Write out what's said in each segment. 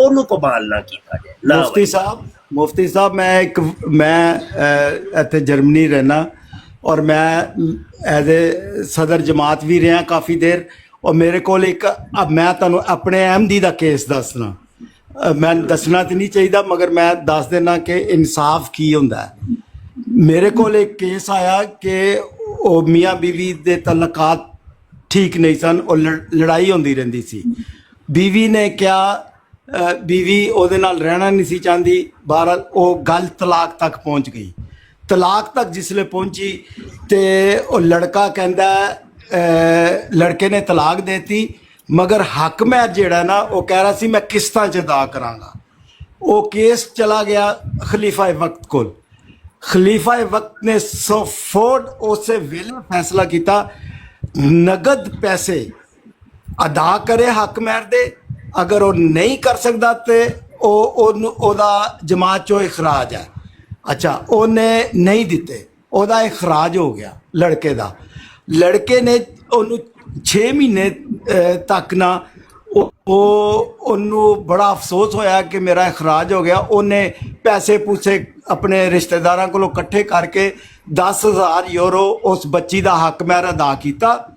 ਉਹਨੂੰ ਕਮਾਲ ਨਾ ਕੀਤਾ ਜਾਏ ਨਾ। ਮੁਫਤੀ ਸਾਹਿਬ ਮੈਂ ਇੱਥੇ ਜਰਮਨੀ ਰਹਿਣਾ ਔਰ ਮੈਂ ਐਜ਼ ਏ ਸਦਰ ਜਮਾਤ ਵੀ ਰਿਹਾ ਕਾਫੀ ਦੇਰ ਔਰ ਮੇਰੇ ਕੋਲ ਮੈਂ ਤੁਹਾਨੂੰ ਆਪਣੇ ਅਹਿਮਦੀ ਦਾ ਕੇਸ ਦੱਸਣਾ। ਮੈਂ ਦੱਸਣਾ ਤਾਂ ਨਹੀਂ ਚਾਹੀਦਾ ਮਗਰ ਮੈਂ ਦੱਸ ਦੇਣਾ ਕਿ ਇਨਸਾਫ ਕੀ ਹੁੰਦਾ ਹੈ। ਮੇਰੇ ਕੋਲ ਇੱਕ ਕੇਸ ਆਇਆ ਕਿ ਉਹ ਮੀਆਂ ਬੀਵੀ ਦੇ ਤਲਕਾਤ ਠੀਕ ਨਹੀਂ ਸਨ, ਉਹ ਲੜਾਈ ਹੁੰਦੀ ਰਹਿੰਦੀ ਸੀ। ਬੀਵੀ ਨੇ ਕਿਹਾ, ਬੀਵੀ ਉਹਦੇ ਨਾਲ ਰਹਿਣਾ ਨਹੀਂ ਸੀ ਚਾਹੁੰਦੀ, ਬਹਰਹਾਲ ਉਹ ਗੱਲ ਤਲਾਕ ਤੱਕ ਪਹੁੰਚ ਗਈ। ਤਲਾਕ ਤੱਕ ਜਿਸਲੇ ਪਹੁੰਚੀ ਤੇ ਉਹ ਲੜਕਾ ਕਹਿੰਦਾ, ਲੜਕੇ ਨੇ ਤਲਾਕ ਦੇਤੀ ਮਗਰ ਹੱਕ ਮਹਿਰ ਜਿਹੜਾ ਨਾ ਉਹ ਕਹਿ ਰਿਹਾ ਸੀ ਮੈਂ ਕਿਸ਼ਤਾਂ 'ਚ ਅਦਾ ਕਰਾਂਗਾ। ਉਹ ਕੇਸ ਚਲਾ ਗਿਆ ਖਲੀਫਾ ਵਕਤ ਕੋਲ। ਖਲੀਫਾ ਵਕਤ ਨੇ ਫੌਰਨ ਉਸੇ ਵੇਲੇ ਫੈਸਲਾ ਕੀਤਾ ਨਗਦ ਪੈਸੇ ਅਦਾ ਕਰੇ ਹੱਕ ਮਹਿਰ ਦੇ, ਅਗਰ ਉਹ ਨਹੀਂ ਕਰ ਸਕਦਾ ਤੇ ਉਹਦਾ ਜਮਾਤ 'ਚੋਂ ਇਖਰਾਜ ਹੈ। ਅੱਛਾ, ਉਹਨੇ ਨਹੀਂ ਦਿੱਤੇ, ਉਹਦਾ ਇਖਰਾਜ ਹੋ ਗਿਆ ਲੜਕੇ ਦਾ। ਲੜਕੇ ਨੇ ਉਹਨੂੰ 6 ਮਹੀਨੇ ਤੱਕ ਨਾ ਉਹਨੂੰ ਬੜਾ ਅਫਸੋਸ ਹੋਇਆ ਕਿ ਮੇਰਾ ਇਖਰਾਜ ਹੋ ਗਿਆ। ਉਹਨੇ ਪੈਸੇ ਪੂਸੇ ਆਪਣੇ ਰਿਸ਼ਤੇਦਾਰਾਂ ਕੋਲੋਂ ਇਕੱਠੇ ਕਰਕੇ 10,000 ਯੂਰੋ ਉਸ ਬੱਚੀ ਦਾ ਹੱਕ ਮਹਿਰ ਅਦਾ ਕੀਤਾ।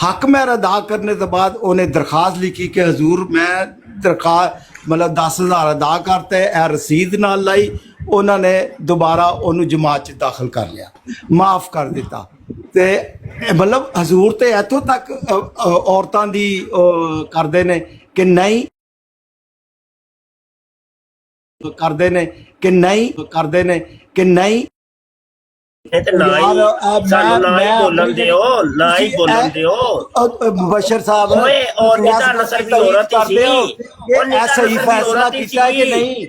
ਹੱਕ ਮਹਿਰ ਅਦਾ ਕਰਨੇ ਤੋਂ ਬਾਅਦ ਉਹਨੇ ਦਰਖਾਸਤ ਲਿਖੀ ਕਿ ਹਜ਼ੂਰ ਮੈਂ ਮਤਲਬ 10,000 ਅਦਾ ਕਰਤੇ, ਇਹ ਰਸੀਦ ਨਾਲ ਲਾਈ। ਉਹਨਾਂ ਨੇ ਦੁਬਾਰਾ ਉਹਨੂੰ ਜਮਾਤ 'ਚ ਦਾਖਲ ਕਰ ਲਿਆ, ਮਾਫ ਕਰ ਦਿੱਤਾ। ਤੇ ਮਤਲਬ ਹਜ਼ੂਰ ਤੇ ਇੱਥੋਂ ਤੱਕ ਔਰਤਾਂ ਦੀ ਕਰਦੇ ਨੇ ਕਿ ਨਹੀਂ ਕਰਦੇ ਨੇ ਕਿ ਨਹੀਂ ਕਰਦੇ ਨੇ ਕਿ ਨਹੀਂ ਮੁਬਸ਼ਰ ਸਾਹਿਬ ਸਹੀ ਫੈਸਲਾ ਕੀਤਾ ਕਿ ਨਹੀਂ?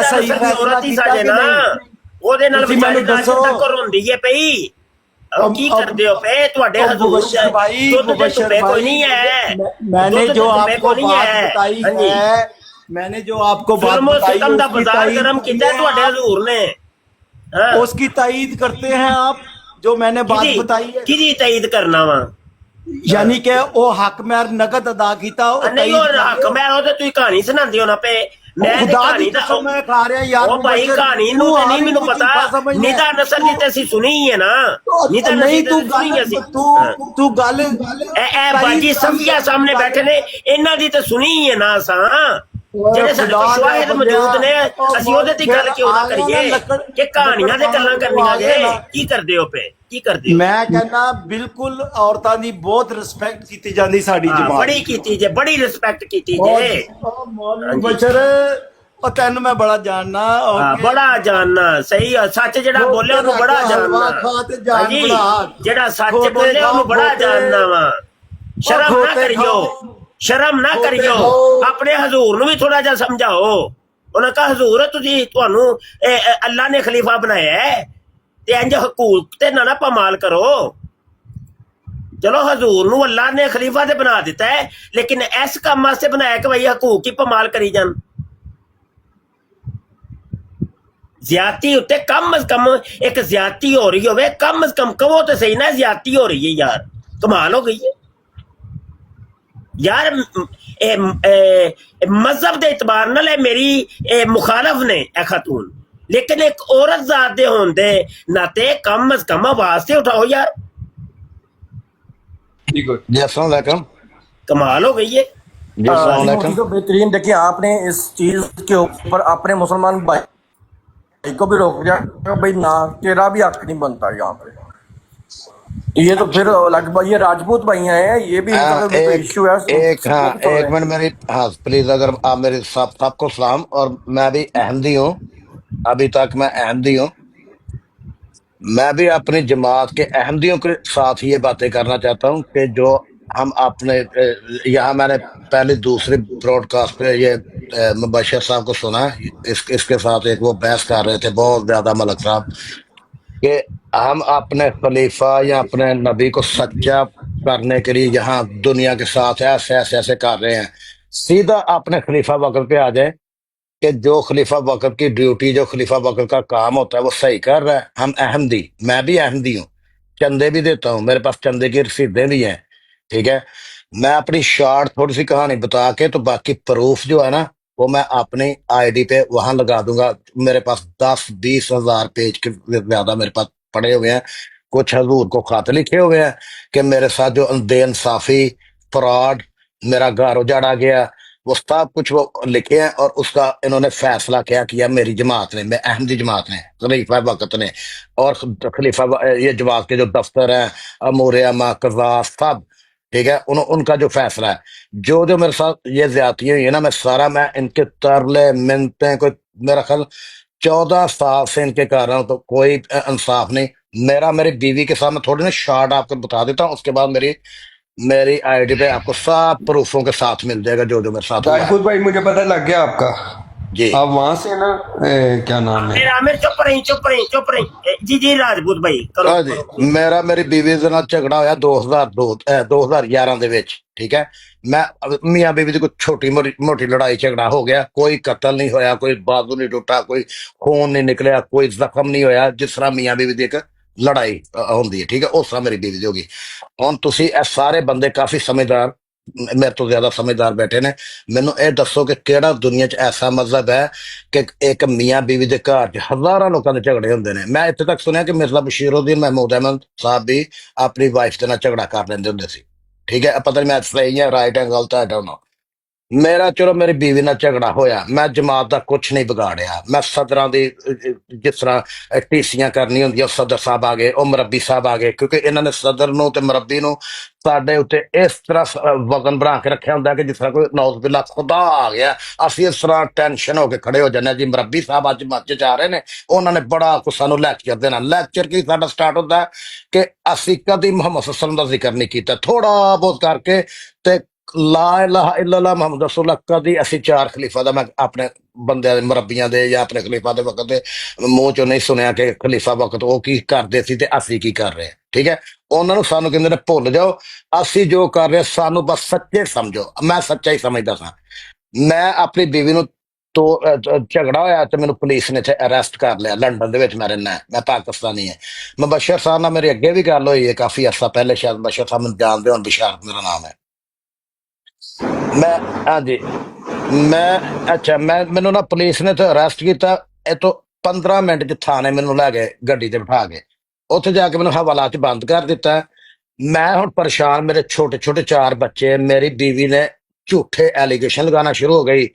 ਸਹੀ ਫੈਸਲਾ ਕੀਤਾ ਕਿ ਨਹੀਂ? ਉਹਦੇ ਨਾਲ ਮੈਨੂੰ ਦੱਸੋ ਹੁੰਦੀ ਹੈ ਪਈ ਕੀ ਕਰਦੇ ਹੋ ਪਏ? ਤੁਹਾਡੇ ਹਜ਼ੂਰ ਕੋਈ ਨਹੀਂ ਹੈ। मैंने जो आपको बात बताई है, मैंने जो आपको बात बताई का बाजार गरम किया ਤੁਹਾਡੇ हजूर ने, उसकी तायीद करते हैं आप? जो मैंने बात बताई है किदी तायीद करना वा? यानी कि वो हक महर नगद अदा किया नहीं, और हक महर हो तो तुम कहानी सुनांदे हो ना पे। मैं कहानी दा मैं खा रहा यार ओ भाई कहानी नु ते नहीं मेनू पता। निदा नस्ल दी ते ਅਸੀਂ सुनी है ना, निदा नहीं तू गल ए बाजी सफिया सामने बैठे ने, इन्हां दी ते सुनी है ना असां। ਜਿਹੜੇ ਸਾਡੇ ਕੋਲ ਸ਼ਵਾਹਿਦ ਮੌਜੂਦ ਨੇ, ਅਸੀਂ ਉਹਦੇ ਤੇ ਗੱਲ ਕਿਉਂ ਨਾ ਕਰੀਏ ਕਿ ਕਹਾਣੀਆਂ ਦੇ ਗੱਲਾਂ ਕਰਨੀਆਂ ਜੇ? ਕੀ ਕਰਦੇ ਹੋ ਪਏ? ਕੀ ਕਰਦੇ ਹੋ? ਮੈਂ ਕਹਿੰਦਾ ਬਿਲਕੁਲ ਔਰਤਾਂ ਦੀ ਬਹੁਤ ਰਿਸਪੈਕਟ ਕੀਤੀ ਜਾਂਦੀ ਸਾਡੀ ਜਮਾਤ, ਬੜੀ ਕੀਤੀ ਜੇ, ਬੜੀ ਰਿਸਪੈਕਟ ਕੀਤੀ ਜੇ। ਬਸ਼ਰ ਉਹ ਤੈਨੂੰ ਮੈਂ ਬੜਾ ਜਾਣਨਾ, ਬੜਾ ਜਾਣਨਾ। ਸਹੀ ਸੱਚ ਜਿਹੜਾ ਬੋਲਿਆ ਉਹਨੂੰ ਬੜਾ ਜਾਣਨਾ। ਜਿਹੜਾ ਸੱਚ ਬੋਲਿਆ ਉਹਨੂੰ ਬੜਾ ਜਾਣਨਾ ਵਾ। ਸ਼ਰਮ ਨਾ ਕਰਿਓ, ਸ਼ਰਮ ਨਾ ਕਰਿਓ। ਆਪਣੇ ਹਜ਼ੂਰ ਨੂੰ ਵੀ ਥੋੜਾ ਜਿਹਾ ਸਮਝਾਓ। ਉਹਨਾਂ ਕਹਾ ਹਜ਼ੂਰ ਤੁਹਾਨੂੰ ਅੱਲਾ ਨੇ ਖਲੀਫਾ ਬਣਾਇਆ ਹੈ ਤੇ ਇੰਜ ਹਕੂਕ ਤੇ ਨਾ ਪਮਾਲ ਕਰੋ। ਚਲੋ ਹਜ਼ੂਰ ਨੂੰ ਅੱਲਾ ਨੇ ਖਲੀਫਾ ਤੇ ਬਣਾ ਦਿੱਤਾ ਹੈ, ਲੇਕਿਨ ਇਸ ਕੰਮ ਵਾਸਤੇ ਬਣਾਇਆ ਕਿ ਬਈ ਹਕੂਕ ਹੀ ਪਮਾਲ ਕਰੀ ਜਾਣ। ਜ਼ਿਆਦਤੀ ਉੱਤੇ ਕਮ ਅਜ਼ ਕਮ ਇੱਕ ਜ਼ਿਆਦਤੀ ਹੋ ਰਹੀ ਹੋਵੇ, ਕਮ ਅਜ਼ ਕਮ ਕਹੋ ਤੇ ਸਹੀ ਨਾ ਜ਼ਿਆਦਤੀ ਹੋ ਰਹੀ ਹੈ ਯਾਰ, ਕਮਾਲ ਹੋ ਗਈ ਹੈ यार। मजहब के इतबार नाल मेरी मुखालफ ने खातून, लेकिन एक औरत जात दे होने दे नाते कम अज कम आवाज से उठाओ यार। कमाल हो गई है। तो बेहतरीन देखिए, आपने इस चीज के ऊपर अपने मुसलमान भाई को भी रोक दिया भाई ना, तेरा भी हक नहीं बनता यहाँ पे। ये तो फिर लगभग ये राजपूत भाई हैं, ये भी इशू है। एक मिनट मेरी, हाँ प्लीज, अगर आप मेरे सबको सलाम। और मैं भी अहमदी हूँ, अभी तक मैं अहमदी हूँ। मैं भी अपनी जमात के अहमदियों के साथ ये बातें करना चाहता हूँ कि जो हम अपने यहाँ, मैंने पहले दूसरे ब्रॉडकास्ट पे ये मुबशर साहब को सुना, इसके साथ एक वो बहस कर रहे थे बहुत ज्यादा, मलक साहब, कि हम अपने खलीफा या अपने नबी को सच्चा करने के लिए यहाँ दुनिया के साथ ऐसे कर रहे हैं। सीधा अपने खलीफा वक्त पे आ जाए कि जो खलीफा वक्त की ड्यूटी, जो खलीफा वक्त का काम होता है वो सही कर रहा है। हम अहमदी, मैं भी अहमदी हूँ, चंदे भी देता हूँ, मेरे पास चंदे की रसीदें भी हैं, ठीक है। मैं अपनी शॉर्ट थोड़ी सी कहानी बता के, तो बाकी प्रूफ जो है ना वो मैं अपनी आईडी पे वहां लगा दूंगा। मेरे पास 10-20 हज़ार पेज के ज्यादा मेरे पास पड़े हुए हैं। कुछ हजूर को खत लिखे हुए हैं कि मेरे साथ जो बेइंसाफी, फ्रॉड, मेरा घर उजाड़ा गया, वो सब कुछ वो लिखे हैं। और उसका इन्होंने फैसला क्या किया मेरी जमात ने, मैं अहमदी जमात ने, खलीफा वक्त ने, और ये जमात के जो दफ्तर हैं, अमूर कजा सब, ठीक है, उनका जो फैसला है, जो जो मेरे साथ ये ज्यादती हुई है ना, मैं इनके तरले मिन्नतें, कोई मेरा ख्याल 14 साल से इनके कर रहा हूं, तो कोई इंसाफ नहीं। मेरी बीवी के साथ मैं थोड़ी ना शॉर्ट आपको बता देता हूँ, उसके बाद मेरी मेरी आईडी पे आपको सब प्रूफों के साथ मिल जाएगा जो जो मेरे साथ हुआ है। राजपूत भाई मुझे पता लग गया आपका। जी आप वहां से ना क्या नाम है, आमिर चुप रही। जी राजपूत भाई करो, हाँ जी, करो। मेरी बीवी ਦੇ ਨਾਲ ਝਗੜਾ ਹੋਇਆ 2011 ਦੇ ਵਿੱਚ, ਠੀਕ ਹੈ। ਮੈਂ ਮੀਆਂ ਬੀਵੀ ਦੀ ਕੋਈ ਛੋਟੀ ਮੋਟੀ ਲੜਾਈ ਝਗੜਾ ਹੋ ਗਿਆ, ਕੋਈ ਕਤਲ ਨਹੀਂ ਹੋਇਆ, ਕੋਈ ਬਾਜ਼ੂ ਨਹੀਂ ਟੁੱਟਾ, ਕੋਈ ਖੂਨ ਨਹੀਂ ਨਿਕਲਿਆ, ਕੋਈ ਜ਼ਖਮ ਨਹੀਂ ਹੋਇਆ। ਜਿਸ ਤਰ੍ਹਾਂ ਮੀਆਂ ਬੀਵੀ ਦੀ ਇੱਕ ਲੜਾਈ ਹੁੰਦੀ ਹੈ, ਠੀਕ ਹੈ, ਉਸ ਤਰ੍ਹਾਂ ਮੇਰੀ ਬੀਵੀ ਦੀ ਹੋ ਗਈ। ਹੁਣ ਤੁਸੀਂ ਇਹ ਸਾਰੇ ਬੰਦੇ ਕਾਫੀ ਸਮਝਦਾਰ, ਮੇਰੇ ਤੋਂ ਜ਼ਿਆਦਾ ਸਮਝਦਾਰ ਬੈਠੇ ਨੇ, ਮੈਨੂੰ ਇਹ ਦੱਸੋ ਕਿ ਕਿਹੜਾ ਦੁਨੀਆ 'ਚ ਐਸਾ ਮਜ਼ਹਬ ਹੈ ਕਿ ਇੱਕ ਮੀਆਂ ਬੀਵੀ ਦੇ ਘਰ 'ਚ ਹਜ਼ਾਰਾਂ ਲੋਕਾਂ ਦੇ ਝਗੜੇ ਹੁੰਦੇ ਨੇ। ਮੈਂ ਇੱਥੇ ਤੱਕ ਸੁਣਿਆ ਕਿ ਮਿਰਜ਼ਾ ਬਸ਼ੀਰਉদ্দিਨ ਮਹਿਮੂਦ ਅਹਿਮਦ ਸਾਹਿਬ ਵੀ ਆਪਣੀ ਵਾਈਫ ਦੇ ਨਾਲ ਝਗੜਾ ਕਰ ਲੈਂਦੇ ਹੁੰਦੇ ਸੀ, ਠੀਕ ਹੈ। ਪਤਾ ਨਹੀਂ ਮੈਂ ਸਹੀ ਹਾਂ, ਰਾਈਟ ਹੈ, ਗਲਤ ਹੈ, ਡੋਂਟ ਨੋ। ਮੇਰਾ ਚਲੋ ਮੇਰੀ ਬੀਵੀ ਨਾਲ ਝਗੜਾ ਹੋਇਆ, ਮੈਂ ਜਮਾਤ ਦਾ ਕੁਛ ਨਹੀਂ ਵਿਗਾੜਿਆ। ਮੈਂ ਸਦਰਾਂ ਦੀ ਜਿਸ ਤਰ੍ਹਾਂ ਟੀਸੀਆਂ ਕਰਨੀ ਹੁੰਦੀ, ਉਹ ਸਦਰ ਸਾਹਿਬ ਆ ਗਏ, ਉਹ ਮੁਰੱਬੀ ਸਾਹਿਬ ਆ ਗਏ, ਕਿਉਂਕਿ ਇਹਨਾਂ ਨੇ ਸਦਰ ਨੂੰ ਤੇ ਮੁਰੱਬੀ ਨੂੰ ਸਾਡੇ ਉੱਤੇ ਇਸ ਤਰ੍ਹਾਂ ਵਜ਼ਨ ਬਣਾ ਕੇ ਰੱਖਿਆ ਹੁੰਦਾ ਕਿ ਜਿਸ ਤਰ੍ਹਾਂ ਕੋਈ ਨੌਜ਼ ਬਿਲਾ ਖੁਦਾ ਆ ਗਿਆ, ਅਸੀਂ ਇਸ ਤਰ੍ਹਾਂ ਟੈਨਸ਼ਨ ਹੋ ਕੇ ਖੜੇ ਹੋ ਜਾਂਦੇ ਹਾਂ। ਜੀ ਮੁਰੱਬੀ ਸਾਹਿਬ ਅੱਜ ਮੱਚ ਚ ਆ ਰਹੇ ਨੇ, ਉਹਨਾਂ ਨੇ ਬੜਾ ਕੁਛ ਸਾਨੂੰ ਲੈਕਚਰ ਦੇਣਾ। ਲੈਕਚਰ ਕੀ ਸਾਡਾ ਸਟਾਰਟ ਹੁੰਦਾ ਕਿ ਅਸੀਂ ਕਦੀ ਮੁਹੰਮਦ ਸੱਲੱਲਾਹੁ ਅਲੈਹਿ ਵਸੱਲਮ ਦਾ ਜ਼ਿਕਰ ਨਹੀਂ ਕੀਤਾ, ਥੋੜਾ ਬਹੁਤ ਕਰਕੇ, ਤੇ ਲਾ ਇਲਾਹਾ ਇल्लल्लाह ਮੁਹੰਮਦ ਰਸੂਲullah ਕਦੀ ਅਸੀਂ 4 ਖਲੀਫਾ ਦਾ, ਮੈਂ ਆਪਣੇ ਬੰਦਿਆਂ ਦੇ ਮੁਰੱਬੀਆਂ ਦੇ ਜਾਂ ਆਪਣੇ ਖਲੀਫਾ ਦੇ ਵਕਤ ਦੇ ਮੂੰਹ ਚੋਂ ਨਹੀਂ ਸੁਣਿਆ ਕਿ ਖਲੀਫਾ ਵਕਤ ਉਹ ਕੀ ਕਰਦੇ ਸੀ ਤੇ ਅਸੀਂ ਕੀ ਕਰ ਰਹੇ, ਠੀਕ ਹੈ। ਉਹਨਾਂ ਨੂੰ ਸਾਨੂੰ ਕਹਿੰਦੇ ਨੇ ਭੁੱਲ ਜਾਓ, ਅਸੀਂ ਜੋ ਕਰ ਰਹੇ ਸਾਨੂੰ ਬਸ ਸੱਚੇ ਸਮਝੋ। ਮੈਂ ਸੱਚਾ ਹੀ ਸਮਝਦਾ ਸਾਂ। ਮੈਂ ਆਪਣੀ ਬੀਵੀ ਨੂੰ ਤੋਂ ਝਗੜਾ ਹੋਇਆ ਤੇ ਮੈਨੂੰ ਪੁਲਿਸ ਨੇ ਇੱਥੇ ਅਰੈਸਟ ਕਰ ਲਿਆ। ਲੰਡਨ ਦੇ ਵਿੱਚ ਮੈਂ ਰਹਿਣਾ, ਮੈਂ ਪਾਕਿਸਤਾਨੀ ਹਾਂ। ਮੁਬਸ਼ਰ ਸਾਹਿਬ ਨਾਲ ਮੇਰੀ ਅੱਗੇ ਵੀ ਗੱਲ ਹੋਈ ਹੈ ਕਾਫੀ ਅਰਸਾ ਪਹਿਲੇ, ਸ਼ਾਇਦ ਮੁਬਸ਼ਰ ਸਾਹਿਬ ਮੈਨੂੰ ਜਾਣਦੇ ਹੋਣ, ਬਿਸ਼ਾਰਤ ਮੇਰਾ ਨਾਮ ਹੈ। ਮੈਂ ਹਾਂਜੀ ਮੈਂ ਅੱਛਾ ਮੈਨੂੰ ਨਾ ਪੁਲਿਸ ਨੇ ਤੇ ਅਰੈਸਟ ਕੀਤਾ। ਇਹ ਤੋਂ 15 ਮਿੰਟ ਚ ਥਾਣੇ ਮੈਨੂੰ ਲੈ ਗਏ ਗੱਡੀ ਤੇ ਬਿਠਾ ਕੇ, ਉੱਥੇ ਜਾ ਕੇ ਮੈਨੂੰ ਹਵਾਲਾਤ ਚ ਬੰਦ ਕਰ ਦਿੱਤਾ। ਮੈਂ ਹੁਣ ਪਰੇਸ਼ਾਨ, ਮੇਰੇ ਛੋਟੇ ਛੋਟੇ 4 ਬੱਚੇ, ਮੇਰੀ ਬੀਵੀ ਨੇ ਝੂਠੇ ਐਲੀਗੇਸ਼ਨ ਲਗਾਉਣਾ ਸ਼ੁਰੂ ਹੋ ਗਈ।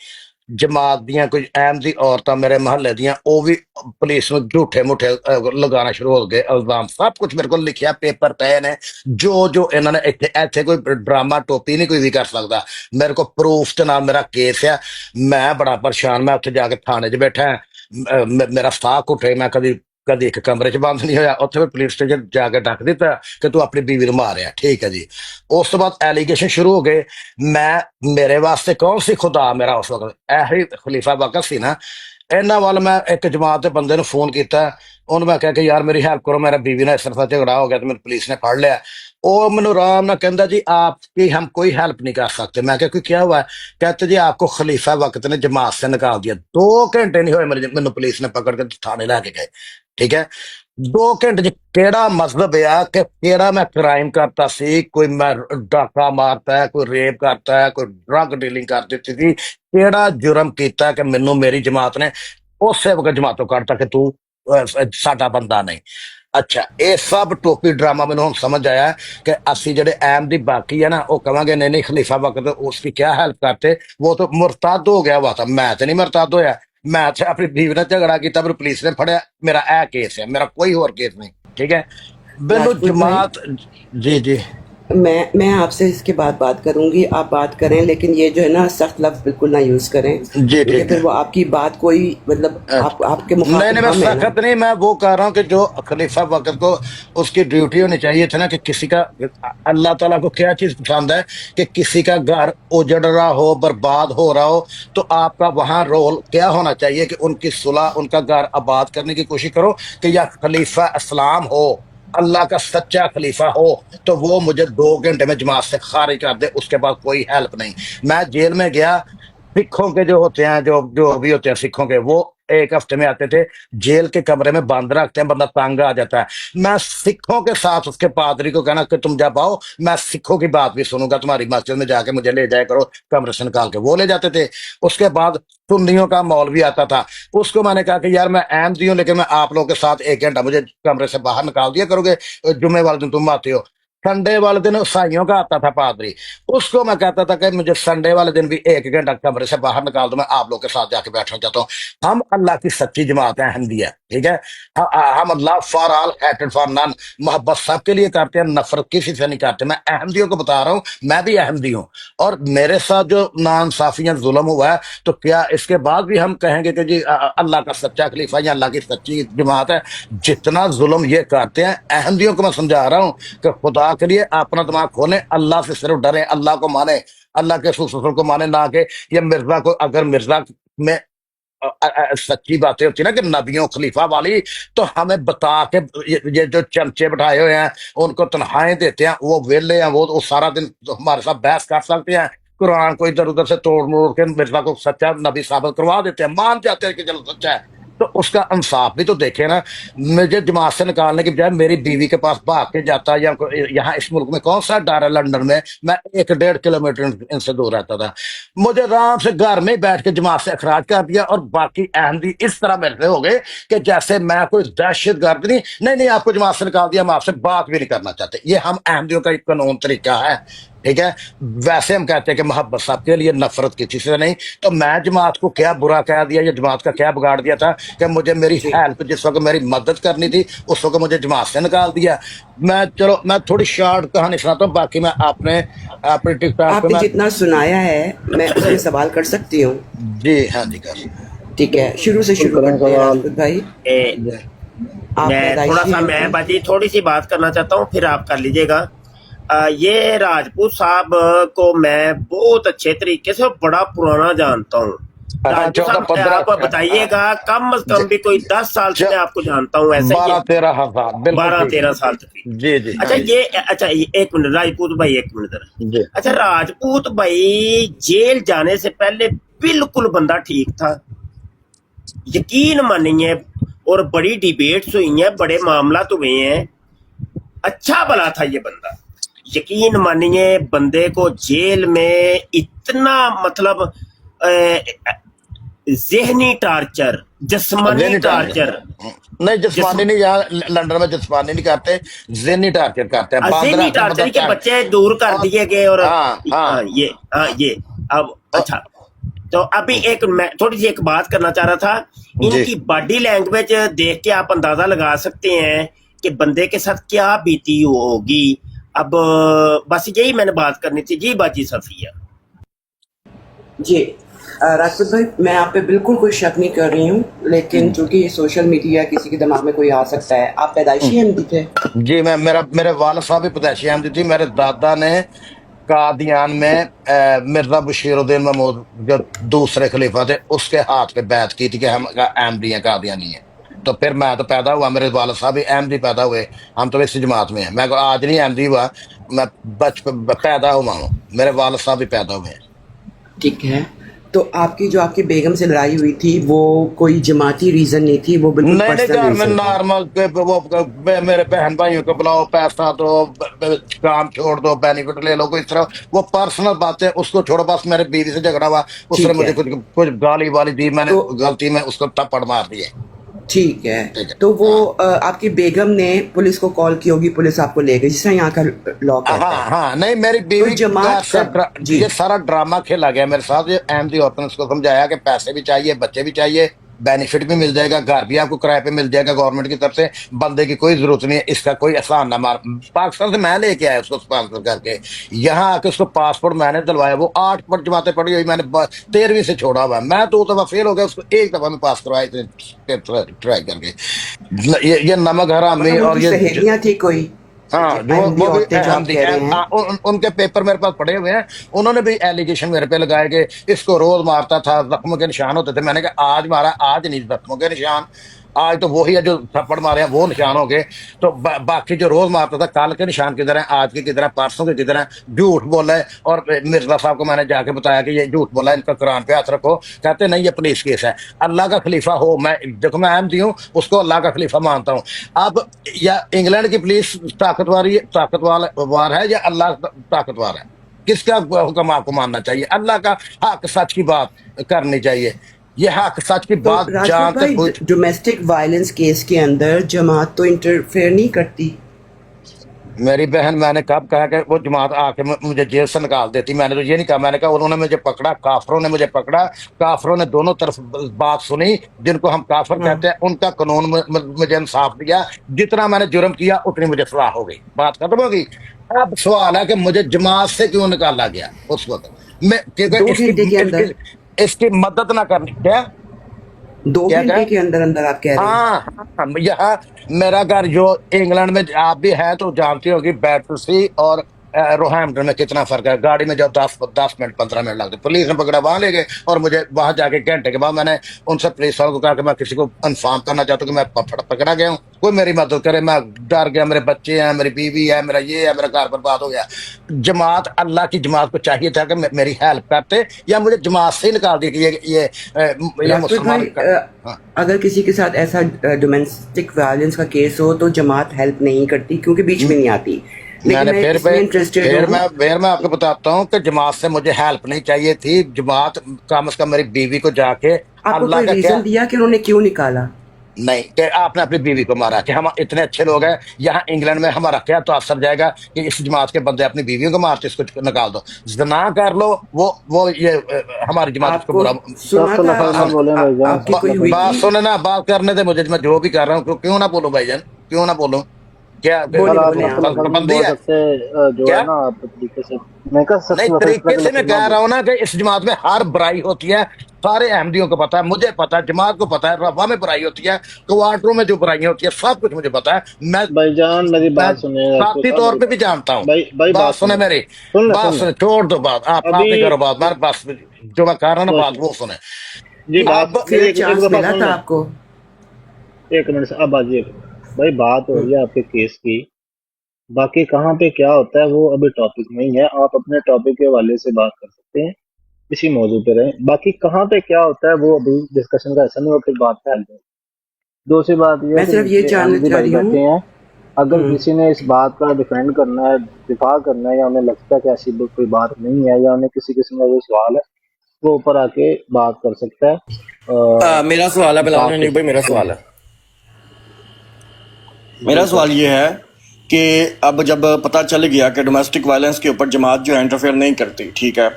ਜਮਾਤ ਦੀਆਂ ਕੁਝ ਅਹਿਮਦੀ ਔਰਤਾਂ ਮੇਰੇ ਮੁਹੱਲੇ ਦੀਆਂ, ਉਹ ਵੀ ਪੁਲਿਸ ਨੂੰ ਝੂਠੇ ਮੁੱਠੇ ਲਗਾਉਣਾ ਸ਼ੁਰੂ ਹੋ ਗਏ ਇਲਜ਼ਾਮ। ਸਭ ਕੁਝ ਮੇਰੇ ਕੋਲ ਲਿਖਿਆ, ਪੇਪਰ ਪਏ ਨੇ, ਜੋ ਜੋ ਇਹਨਾਂ ਨੇ ਇੱਥੇ ਕੋਈ ਡਰਾਮਾ ਟੋਪੀ ਨਹੀਂ ਕੋਈ ਵੀ ਕਰ ਸਕਦਾ। ਮੇਰੇ ਕੋਲ ਪ੍ਰੂਫ ਤੇ ਨਾਲ ਮੇਰਾ ਕੇਸ ਆ। ਮੈਂ ਬੜਾ ਪਰੇਸ਼ਾਨ, ਮੈਂ ਉੱਥੇ ਜਾ ਕੇ ਥਾਣੇ 'ਚ ਬੈਠਾ, ਮੇਰਾ ਸਾਹ ਘੁੱਟੇ, ਮੈਂ ਕਦੀ ਇੱਕ ਕਮਰੇ 'ਚ ਬੰਦ ਨਹੀਂ ਹੋਇਆ। ਉੱਥੇ ਵੀ ਪੁਲਿਸ ਸਟੇਸ਼ਨ ਜਾ ਕੇ ਡੱਕ ਦਿੱਤਾ ਕਿ ਤੂੰ ਆਪਣੀ ਬੀਵੀ ਨੂੰ ਮਾਰਿਆ, ਠੀਕ ਹੈ ਜੀ। ਉਸ ਤੋਂ ਬਾਅਦ ਐਲੀਗੇਸ਼ਨ ਸ਼ੁਰੂ ਹੋ ਗਏ। ਮੇਰੇ ਵਾਸਤੇ ਕੌਣ ਸੀ ਖੁਦਾ? ਮੇਰਾ ਉਸ ਵਕਤ ਇਹੀ ਖਲੀਫਾ ਵਕਤ ਸੀ ਨਾ। ਇਹਨਾਂ ਵੱਲ ਮੈਂ ਇੱਕ ਜਮਾਤ ਦੇ ਬੰਦੇ ਨੂੰ ਫੋਨ ਕੀਤਾ, ਉਹਨੂੰ ਮੈਂ ਕਿਹਾ ਕਿ ਯਾਰ ਮੇਰੀ ਹੈਲਪ ਕਰੋ, ਮੇਰਾ ਬੀਵੀ ਨਾਲ ਇਸ ਤਰ੍ਹਾਂ ਝਗੜਾ ਹੋ ਗਿਆ ਤੇ ਮੈਨੂੰ ਪੁਲਿਸ ਨੇ ਫੜ ਲਿਆ। ਉਹ ਮੈਨੂੰ ਆराम ਨਾਲ ਕਹਿੰਦਾ ਜੀ आपकी हम कोई हेल्प नहीं कर सकते। मैं क्या क्या हुआ? कहते जी आपको खलीफा वक्त ने जमात से निकाल दिया। 2 घंटे नहीं हुए मैंने पुलिस ने पकड़ के थाने लेके गए, ठीक है। 2 घंटे च केड़ा मजहब है कि केड़ा मैं क्राइम करता सी, कोई मैं डाका मारता है, कोई रेप करता है, कोई ड्रग डीलिंग कर देती थी, केड़ा जुर्म किया कि मैनू मेरी जमात ने उस वक्त जमातों कढ़ता कि तू साडा बंदा नहीं। अच्छा, ये सब टोपी ड्रामा मैंने हम समझ आया कि असि जेडे अहमदी बाकी है ना, वो कहेंगे नहीं नहीं खलीफा वक्त उसकी क्या हेल्प करते, वो तो मुरतद हो गया हुआ था। मैं तो नहीं मुरतद होया, मैं तो अपनी बीवी ने झगड़ा किया, मेरे पुलिस ने फड़िया, मेरा ए केस है, मेरा कोई और केस नहीं, ठीक है। मैनू राजपूत जमात जी जी मैं आपसे इसके बाद बात करूंगी, आप बात करें, लेकिन ये जो है ना सख्त लफ्ज बिल्कुल ना यूज करें, जी क्योंकि ठीक फिर है। वो आपकी बात कोई मतलब आपके नहीं मुखातिब नहीं, मैं हम है ना। सख्त नहीं, मैं वो कह रहा हूँ कि जो खलीफा वक्त को उसकी ड्यूटी होनी चाहिए थी ना कि किसी का, अल्लाह ताला को क्या चीज पसंद है कि किसी का घर उजड़ रहा हो, बर्बाद हो रहा हो, तो आपका वहां रोल क्या होना चाहिए कि उनकी सुलह, उनका घर आबाद करने की कोशिश करो कि या खलीफा इस्लाम हो, अल्लाह का सच्चा खलीफा हो, तो वो मुझे 2 घंटे में जमात से खारिज कर दे, उसके बाद कोई हेल्प नहीं। मैं जेल में गया, सिखों के जो होते हैं, जो जो भी होते हैं सिखों के, वो एक हफ्ते में आते थे, जेल के कमरे में बंद रखते हैं, बंदा तंग आ जाता है। मैं सिखों के साथ उसके पादरी को कहना कि तुम जब आओ मैं सिखों की बात भी सुनूंगा, तुम्हारी मस्जिद में जाके मुझे ले जाया करो, कमरे से निकाल के वो ले जाते थे। उसके बाद सुन्नियों का मौलवी आता था, उसको मैंने कहा कि यार मैं अहमदी हूँ, लेकिन मैं आप लोगों के साथ 1 घंटा, मुझे कमरे से बाहर निकाल दिया करोगे, जुम्मे वाले दिन तुम आते हो। संडे वाले दिन ईसाइयों का आता था पादरी, उसको मैं कहता था कि मुझे संडे वाले दिन भी 1 घंटा कमरे से बाहर निकाल दो, मैं आप लोग के साथ जाके बैठना चाहता हूँ। हम अल्लाह की सच्ची जमात है, अहमदी है, ठीक है। हम अल्लाह फॉर ऑल हेटेड फॉर नन, मोहब्बत सबके लिए करते हैं, नफरत किसी से नहीं करते। मैं अहमदियों को बता रहा हूँ, मैं भी अहमदी हूँ, और मेरे साथ जो नाइंसाफियां जुल्म हुआ है, तो क्या इसके बाद भी हम कहेंगे कि जी अल्लाह का सच्चा खलीफा या अल्लाह की सच्ची जमात है? जितना जुल्म ये करते हैं, अहमदियों को मैं समझा रहा हूँ कि खुदा के लिए अपना दिमाग खोलें, अल्लाह से सिर्फ डरें, अल्लाह को माने, अल्लाह के रसूल को माने, ना कि ये मिर्जा को। अगर मिर्जा में सच्ची बातें होती ना कि नबियों खलीफा वाली, तो हमें बता के ये जो चमचे बैठाए हुए हैं उनको तनख्वाहें देते हैं, वो वेले हैं, वो सारा दिन हमारे साथ बहस कर सकते हैं, कुरान को इधर उधर से तोड़ मोड़ के मिर्जा को सच्चा नबी साबित करवा देते हैं, मान जाते हैं कि चलो सच्चा है। तो उसका इंसाफ भी तो देखे ना। मुझे जमात से निकालने की बजाय मेरी बीवी के पास भाग के जाता, या यहाँ इस मुल्क में कौन सा डर है? लंदन में मैं 1-1.5 किलोमीटर इनसे दूर रहता था, मुझे आराम से घर में बैठ के जमात से अखराज कर दिया। और बाकी अहमदी इस तरह मेरे से हो गए कि जैसे मैं कोई दहशत गर्द नहीं, आपको जमात से निकाल दिया, हम आपसे बात भी नहीं करना चाहते। ये हम अहमदियों का एक कानून तरीका है, ठीक है। वैसे हम कहते हैं कि मोहब्बत सबके लिए, नफरत किसी से नहीं। तो मैं जमात को क्या बुरा कह दिया, या जमात का क्या बिगाड़ दिया था कि मुझे मेरी हेल्प, जिस वक्त मेरी मदद करनी थी उस वक्त मुझे जमात से निकाल दिया। मैं थोड़ी शॉर्ट कहानी सुनाता हूँ, बाकी मैं अपने टिकटॉक पे आपने जितना सुनाया है मैं उसमें सवाल कर सकती हूँ? जी हाँ जी कर। ठीक है, शुरू से शुरू करते हैं राजपूत भाई। आप मैं थोड़ा सा, मैं बाजी थोड़ी सी बात करना चाहता हूँ, फिर आप कर लीजिएगा। ये राजपूत साहब को मैं बहुत अच्छे तरीके से बड़ा पुराना जानता हूँ। राजपूत साहब आप बताइएगा, कम से कम भी कोई 10 साल से मैं आपको जानता हूँ, ऐसे 12-13 साल तक। जी जी। अच्छा ये 1 मिनट राजपूत भाई, 1 मिनट जरा। अच्छा राजपूत भाई, जेल जाने से पहले बिल्कुल बंदा ठीक था, यकीन मानिए, और बड़ी डिबेट्स हुई हैं, बड़े मामला तो हुए हैं, अच्छा भला था ये बंदा, यकीन मानिए। बंदे को जेल में इतना मतलब ज़हनी टार्चर, जिस्मानी टार्चर नहीं, जिस्मानी नहीं, यहाँ लंदन में जिस्मानी नहीं करते, ज़हनी टार्चर करते हैं। ज़हनी टार्चर के बच्चे दूर कर दिए गए। और ये अब अच्छा, तो अभी मैं थोड़ी सी एक बात करना चाह रहा था। इनकी बॉडी लैंग्वेज देख के आप अंदाजा लगा सकते हैं कि बंदे के साथ क्या बीती होगी। अब बस यही मैंने बात करनी थी। जी बाजी सफिया जी। राजपूत भाई, मैं आप पे बिल्कुल कोई शक नहीं कर रही हूँ, लेकिन चूंकि सोशल मीडिया किसी के दिमाग में कोई आ सकता है, आप पैदाइशी अहमदी थे? जी, मेरे वालिद साहब भी पैदाइशी अहमदी थी। मेरे दादा ने कादियान में मिर्जा बशीरुद्दीन महमूद जो दूसरे खलीफा थे, उसके हाथ पे बैत की थी कि हम अहमदी हैं, कादियानी हैं। तो फिर मैं तो पैदा हुआ, मेरे वालिद साहब भी अहमदी पैदा हुए, हम तो इसी जमात में हैं। मैं आज नहीं अहमदी हुआ, मैं पैदा हुआ हूँ, मेरे वालिद साहब भी पैदा हुए हैं। ठीक है, तो आपकी बेगम से लड़ाई हुई थी, वो कोई जमाती रीजन नहीं थी, वो बिल्कुल नहीं, मैं नॉर्मल, वो मेरे बहन भाइयों को बुलाओ, पैसा दो, काम छोड़ दो, बेनिफिट ले लो, कोई इस तरह वो पर्सनल बात है, उसको छोड़ो। बस मेरे बीवी से झगड़ा हुआ, उसने मुझे कुछ गाली वाली दी, मैंने गलती में उसको थप्पड़ मार दिए। ठीक है, तो वो आपकी बेगम ने पुलिस को कॉल की होगी, पुलिस आपको ले गई, जिससे यहाँ का लॉ कहता है। हाँ, नहीं, मेरी बीवी तो जमात ये सारा ड्रामा खेला गया मेरे साथ। ये अहमदी औरत ने उसको समझाया कि पैसे भी चाहिए, बच्चे भी चाहिए, बेनिफिट भी मिल जाएगा, घर भी आपको किराए पे मिल जाएगा गवर्नमेंट की तरफ से, बंदे की कोई जरूरत नहीं है, इसका कोई एहसान ना मार। पाकिस्तान से मैं लेके आया उसको स्पॉन्सर करके, यहाँ आके उसको पासपोर्ट मैंने दिलवाया। वो 8 पर जमातें पड़ी हुई, मैंने 13वीं से छोड़ा हुआ। मैं 2 दफा फेल हो गया, उसको 1 दफा में पास करवाया ट्राई करके। ये नमक हरामी और ये सहेलियां थी कोई? हाँ, वो भी उनके पेपर मेरे पास पड़े हुए हैं। उन्होंने भी एलिगेशन मेरे पे लगाए कि इसको रोज मारता था, जख्मों के निशान होते थे। मैंने कहा आज मारा, आज नहीं जख्मों के निशान, آج تو وہی ہے جو تھپڑ مارے ہیں وہ نشان ہو گئے. تو باقی جو روز مارتا تھا کل کے نشان کدھر ہیں, آج کے کدھر ہیں, پرسوں کے کدھر ہیں. جھوٹ بولا ہے. اور مرزا صاحب کو میں نے جا کے بتایا کہ یہ جھوٹ بولا ہے, ان کا قرآن پہ ہاتھ رکھو. کہتے نہیں یہ پولیس کیس ہے. اللہ کا خلیفہ ہو, میں دیکھو میں احمدی ہوں, اس کو اللہ کا خلیفہ مانتا ہوں. اب یا انگلینڈ کی پولیس طاقتور ہے یا اللہ طاقتور ہے؟ کس کا حکم آپ کو ماننا چاہیے؟ اللہ کا حق سچ کی بات کرنی چاہیے. یہ حق سچ کی تو بات راجپوت جانتے بھائی بوجھ. ڈومیسٹک وائلنس کیس کے اندر جماعت تو انٹرفیئر نہیں کرتی. میری بہن, میں نے کب کہا کہ وہ جماعت آ کے مجھے جیل سے نکال دیتی؟ میں نے تو یہ نہیں کہا. میں نے کہا انہوں نے مجھے پکڑا, کافروں نے مجھے پکڑا. کافروں نے دونوں طرف بات سنی. جن کو ہم کافر ہاں کہتے ہیں ان کا قانون مجھے انصاف دیا. جتنا میں نے جرم کیا اتنی مجھے سزا ہو گئی. بات ختم ہو گئی. اب سوال ہے کہ مجھے جماعت سے کیوں نکالا گیا اس وقت؟ میں کیونکہ 2 گھنٹے کے اندر اس کی مدد نہ کرنی. کیا 2 کیا گھنٹے کے اندر اندر آپ کہہ رہے ہیں. ہاں ہاں, یہاں میرا گھر جو انگلینڈ میں آپ بھی ہے تو جانتی ہوگی, بیٹرسی اور روہیمپٹن میں کتنا فرق ہے. گاڑی میں جب 10 منٹ 15 منٹ لگتے. پولیس نے پکڑا, وہاں لے گئے, اور مجھے وہاں جا کے گھنٹے کے بعد میں نے ان سے پولیس والوں کو کہا کہ میں کسی کو انفارم کرنا چاہتا ہوں کہ میں پکڑا گیا ہوں, کوئی میری مدد کرے. میں ڈر گیا, میرے بچے ہیں, میری بیوی ہے, میرا یہ ہے, میرا گھر برباد ہو گیا. جماعت, اللہ کی جماعت کو چاہیے تھا کہ میری ہیلپ کرتے, یا مجھے جماعت سے ہی نکال دی کہ یہ راجپوت مسلمان. بھائی ہاں. اگر کسی کے ساتھ ایسا ڈومیسٹک وائلنس کا کیس ہو تو جماعت ہیلپ نہیں کرتی کیونکہ بیچ میں نہیں آتی. میں لیکن نے میں اس میں انٹرسٹیڈ ہوں. پھر میں آپ کو بتاتا ہوں کہ جماعت سے مجھے ہیلپ نہیں چاہیے تھی. جماعت کم از کم میری بیوی کو جا کے آپ کو اللہ کوئی کا کیا ریزن دیا کہ انہوں نے کیوں نکالا؟ نہیں کہ آپ نے اپنی بیوی کو مارا, کہ ہم اتنے اچھے لوگ ہیں یہاں انگلینڈ میں, ہمارا کیا تو اثر جائے گا کہ اس جماعت کے بندے اپنی بیویوں کو مارتے, اس کو نکال دو, زنا کر لو. وہ یہ ہماری جماعت اس آپ کو کو برا. سنا تھا آپ کی کوئی ہوئی بات تھی؟ سنے نا, بات کرنے دے مجھے, میں جو بھی کر رہا ہوں کیوں نہ بولوں بھائی جان, کیوں نہ بولوں؟ کیا بولے بولے آپ پابندی ہے کیا؟ نہیں, طریقے سے میں کہہ رہا ہوں نا کہ اس جماعت میں ہر برائی ہوتی ہے. سارے احمدیوں کو پتا ہے, مجھے پتا ہے, جماعت کو پتا ہے, رفا میں برائی ہوتی ہے, کوارٹروں میں جو برائیاں ہوتی ہے, سب کچھ مجھے پتا ہے. میں ذاتی طور پہ بھی جانتا ہوں. بات سنیں میری, بات سنیں, چھوڑ دو بات, آپ نہیں کرو بات, میں بس جو میں کہہ رہا ہوں نا بات وہ سنیں. اب پھر چانس ملا تھا آپ کو؟ میں صرف یہ جاننا چاہ رہی ہوں. میرا سوال ہے بلال نہیں بھائی, میرا سوال یہ ہے کہ اب جب پتہ چل گیا کہ ڈومیسٹک وائلنس کے اوپر جماعت جو ہے انٹرفیئر نہیں کرتی, ٹھیک ہے,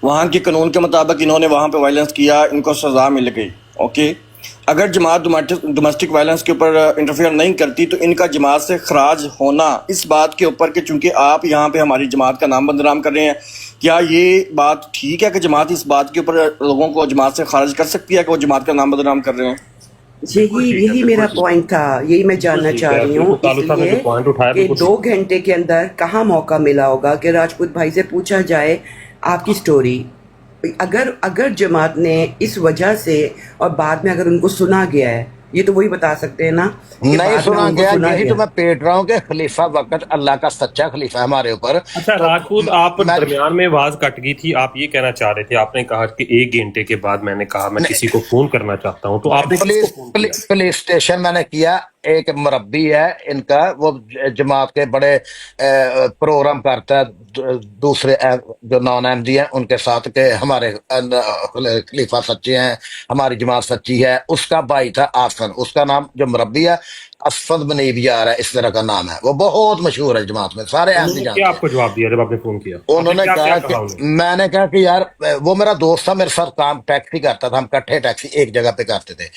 وہاں کے قانون کے مطابق انہوں نے وہاں پہ وائلنس کیا, ان کو سزا مل گئی, اوکے. اگر جماعت ڈومیسٹک وائلنس کے اوپر انٹرفیئر نہیں کرتی تو ان کا جماعت سے خراج ہونا اس بات کے اوپر کہ چونکہ آپ یہاں پہ ہماری جماعت کا نام بدنام کر رہے ہیں, کیا یہ بات ٹھیک ہے کہ جماعت اس بات کے اوپر لوگوں کو جماعت سے خارج کر سکتی ہے کہ وہ جماعت کا نام بدنام کر رہے ہیں؟ یہی میرا پوائنٹ تھا, یہی میں جاننا چاہ رہی ہوں, اس لیے کہ 2 گھنٹے کے اندر کہاں موقع ملا ہوگا کہ راجپوت بھائی سے پوچھا جائے آپ کی سٹوری. اگر جماعت نے اس وجہ سے, اور بعد میں اگر ان کو سنا گیا ہے, یہ تو وہی بتا سکتے ہیں نا کہ نہیں بعد میں سنا ان کو گیا. سنا یہی گیا. تو میں پیٹ رہا ہوں کہ خلیفہ وقت اللہ کا سچا خلیفہ ہے ہمارے اوپر. اچھا راجپوت, آپ درمیان میں آواز کٹ گئی تھی, آپ یہ کہنا چاہ رہے تھے, آپ نے کہا کہ 1 گھنٹے کے بعد میں نے کہا میں کسی کو فون کرنا چاہتا ہوں, تو آپ نے کس کو فون کیا؟ پولیس اسٹیشن میں نے کیا. ایک مربی ہے ان کا, وہ جماعت کے بڑے پروگرام کرتا ہے دوسرے جو نان احمدی ہیں ان کے ساتھ, کہ ہمارے خلیفہ سچے ہیں, ہماری جماعت سچی ہے. اس کا بھائی تھا آسن, اس کا نام جو مربی ہے اسفند منیب یار ہے, اس طرح کا نام ہے, وہ بہت مشہور ہے جماعت میں, سارے انہوں احمدی نے جانتے کیا ہیں. آپ کو جواب دیا جب آپ نے فون کیا؟ انہوں نے کہا کہ میں نے کہا کہ یار وہ میرا دوست تھا, میرے ساتھ کام ٹیکسی کرتا تھا, ہم کٹھے ٹیکسی ایک جگہ پہ کرتے تھے.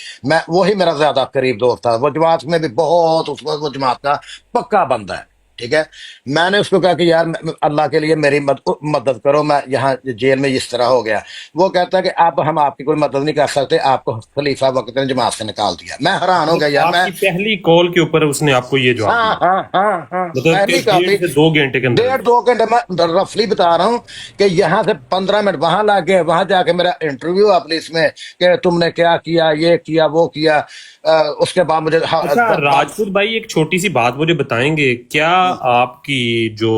وہی میرا زیادہ قریب دوست تھا. وہ جماعت میں بھی بہت, اس وقت وہ جماعت کا پکا بندہ ہے, ٹھیک ہے. میں نے اس کو کہا کہ یار اللہ کے لیے میری مدد کرو، میں یہاں جیل میں اس طرح ہو گیا. وہ کہتا ہے کہ اب ہم آپ کی کوئی مدد نہیں کر سکتے، آپ کو خلیفہ وقت نے جماعت سے نکال دیا. میں حیران ہو گیا یار. آپ میں کی پہلی کال کے اوپر اس نے آپ کو یہ جواب ہاں دیا؟ ہاں ہاں ہاں مطلب پہلی کہ کافی 1.5 سے 2 گھنٹے کے اندر؟ 1.5 2 گھنٹے میں رفلی بتا رہا ہوں کہ یہاں سے 15 منٹ وہاں لا کے وہاں جا کے میرا انٹرویو آپ پولیس میں کہ تم نے کیا کیا، یہ کیا وہ کیا. اس کے بعد مجھے اچھا راجپوت بھائی ایک چھوٹی سی بات مجھے بتائیں گے، کیا آپ کی جو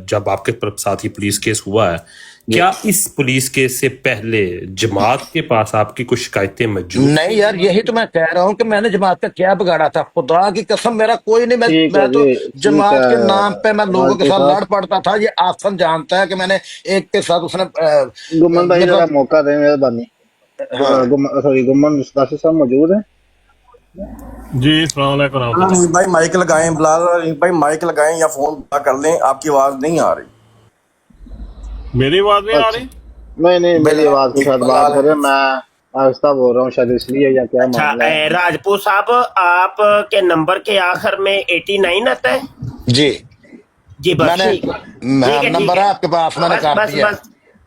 جب آپ کے ساتھ یہ پولیس کیس ہوا ہے، کیا اس پولیس کیس سے پہلے جماعت کے پاس آپ کی کچھ شکایتیں موجود؟ نہیں یار، یہی تو میں کہہ رہا ہوں کہ میں نے جماعت کا کیا بگاڑا تھا. خدا کی قسم میرا کوئی نہیں. میں تو جماعت کے نام پہ میں لوگوں کے ساتھ لڑ پڑتا تھا. یہ آسن جانتا ہے کہ میں نے ایک کے ساتھ اس نے گمن بھائی ذرا موقع دیں مہربانی. سوری گمن مستاشر صاحب موجود ہیں؟ جی السلام علیکم. بھائی مائک لگائیں، بلال بھائی مائک لگائیں یا فون کر لیں، آپ کی آواز نہیں آ رہی. میری آواز نہیں آ رہی؟ نہیں میری آواز کے ساتھ بات کریں. میں آہستہ بول رہا ہوں شاید اس لیے یا کیا اچھا معاملہ ہے. راجپوت صاحب آپ کے نمبر کے آخر میں 89 آتا ہے؟ جی جی میں بس نے ٹھیک ہے نمبر ہے آپ کے پاس، میں نے کاٹ دیا.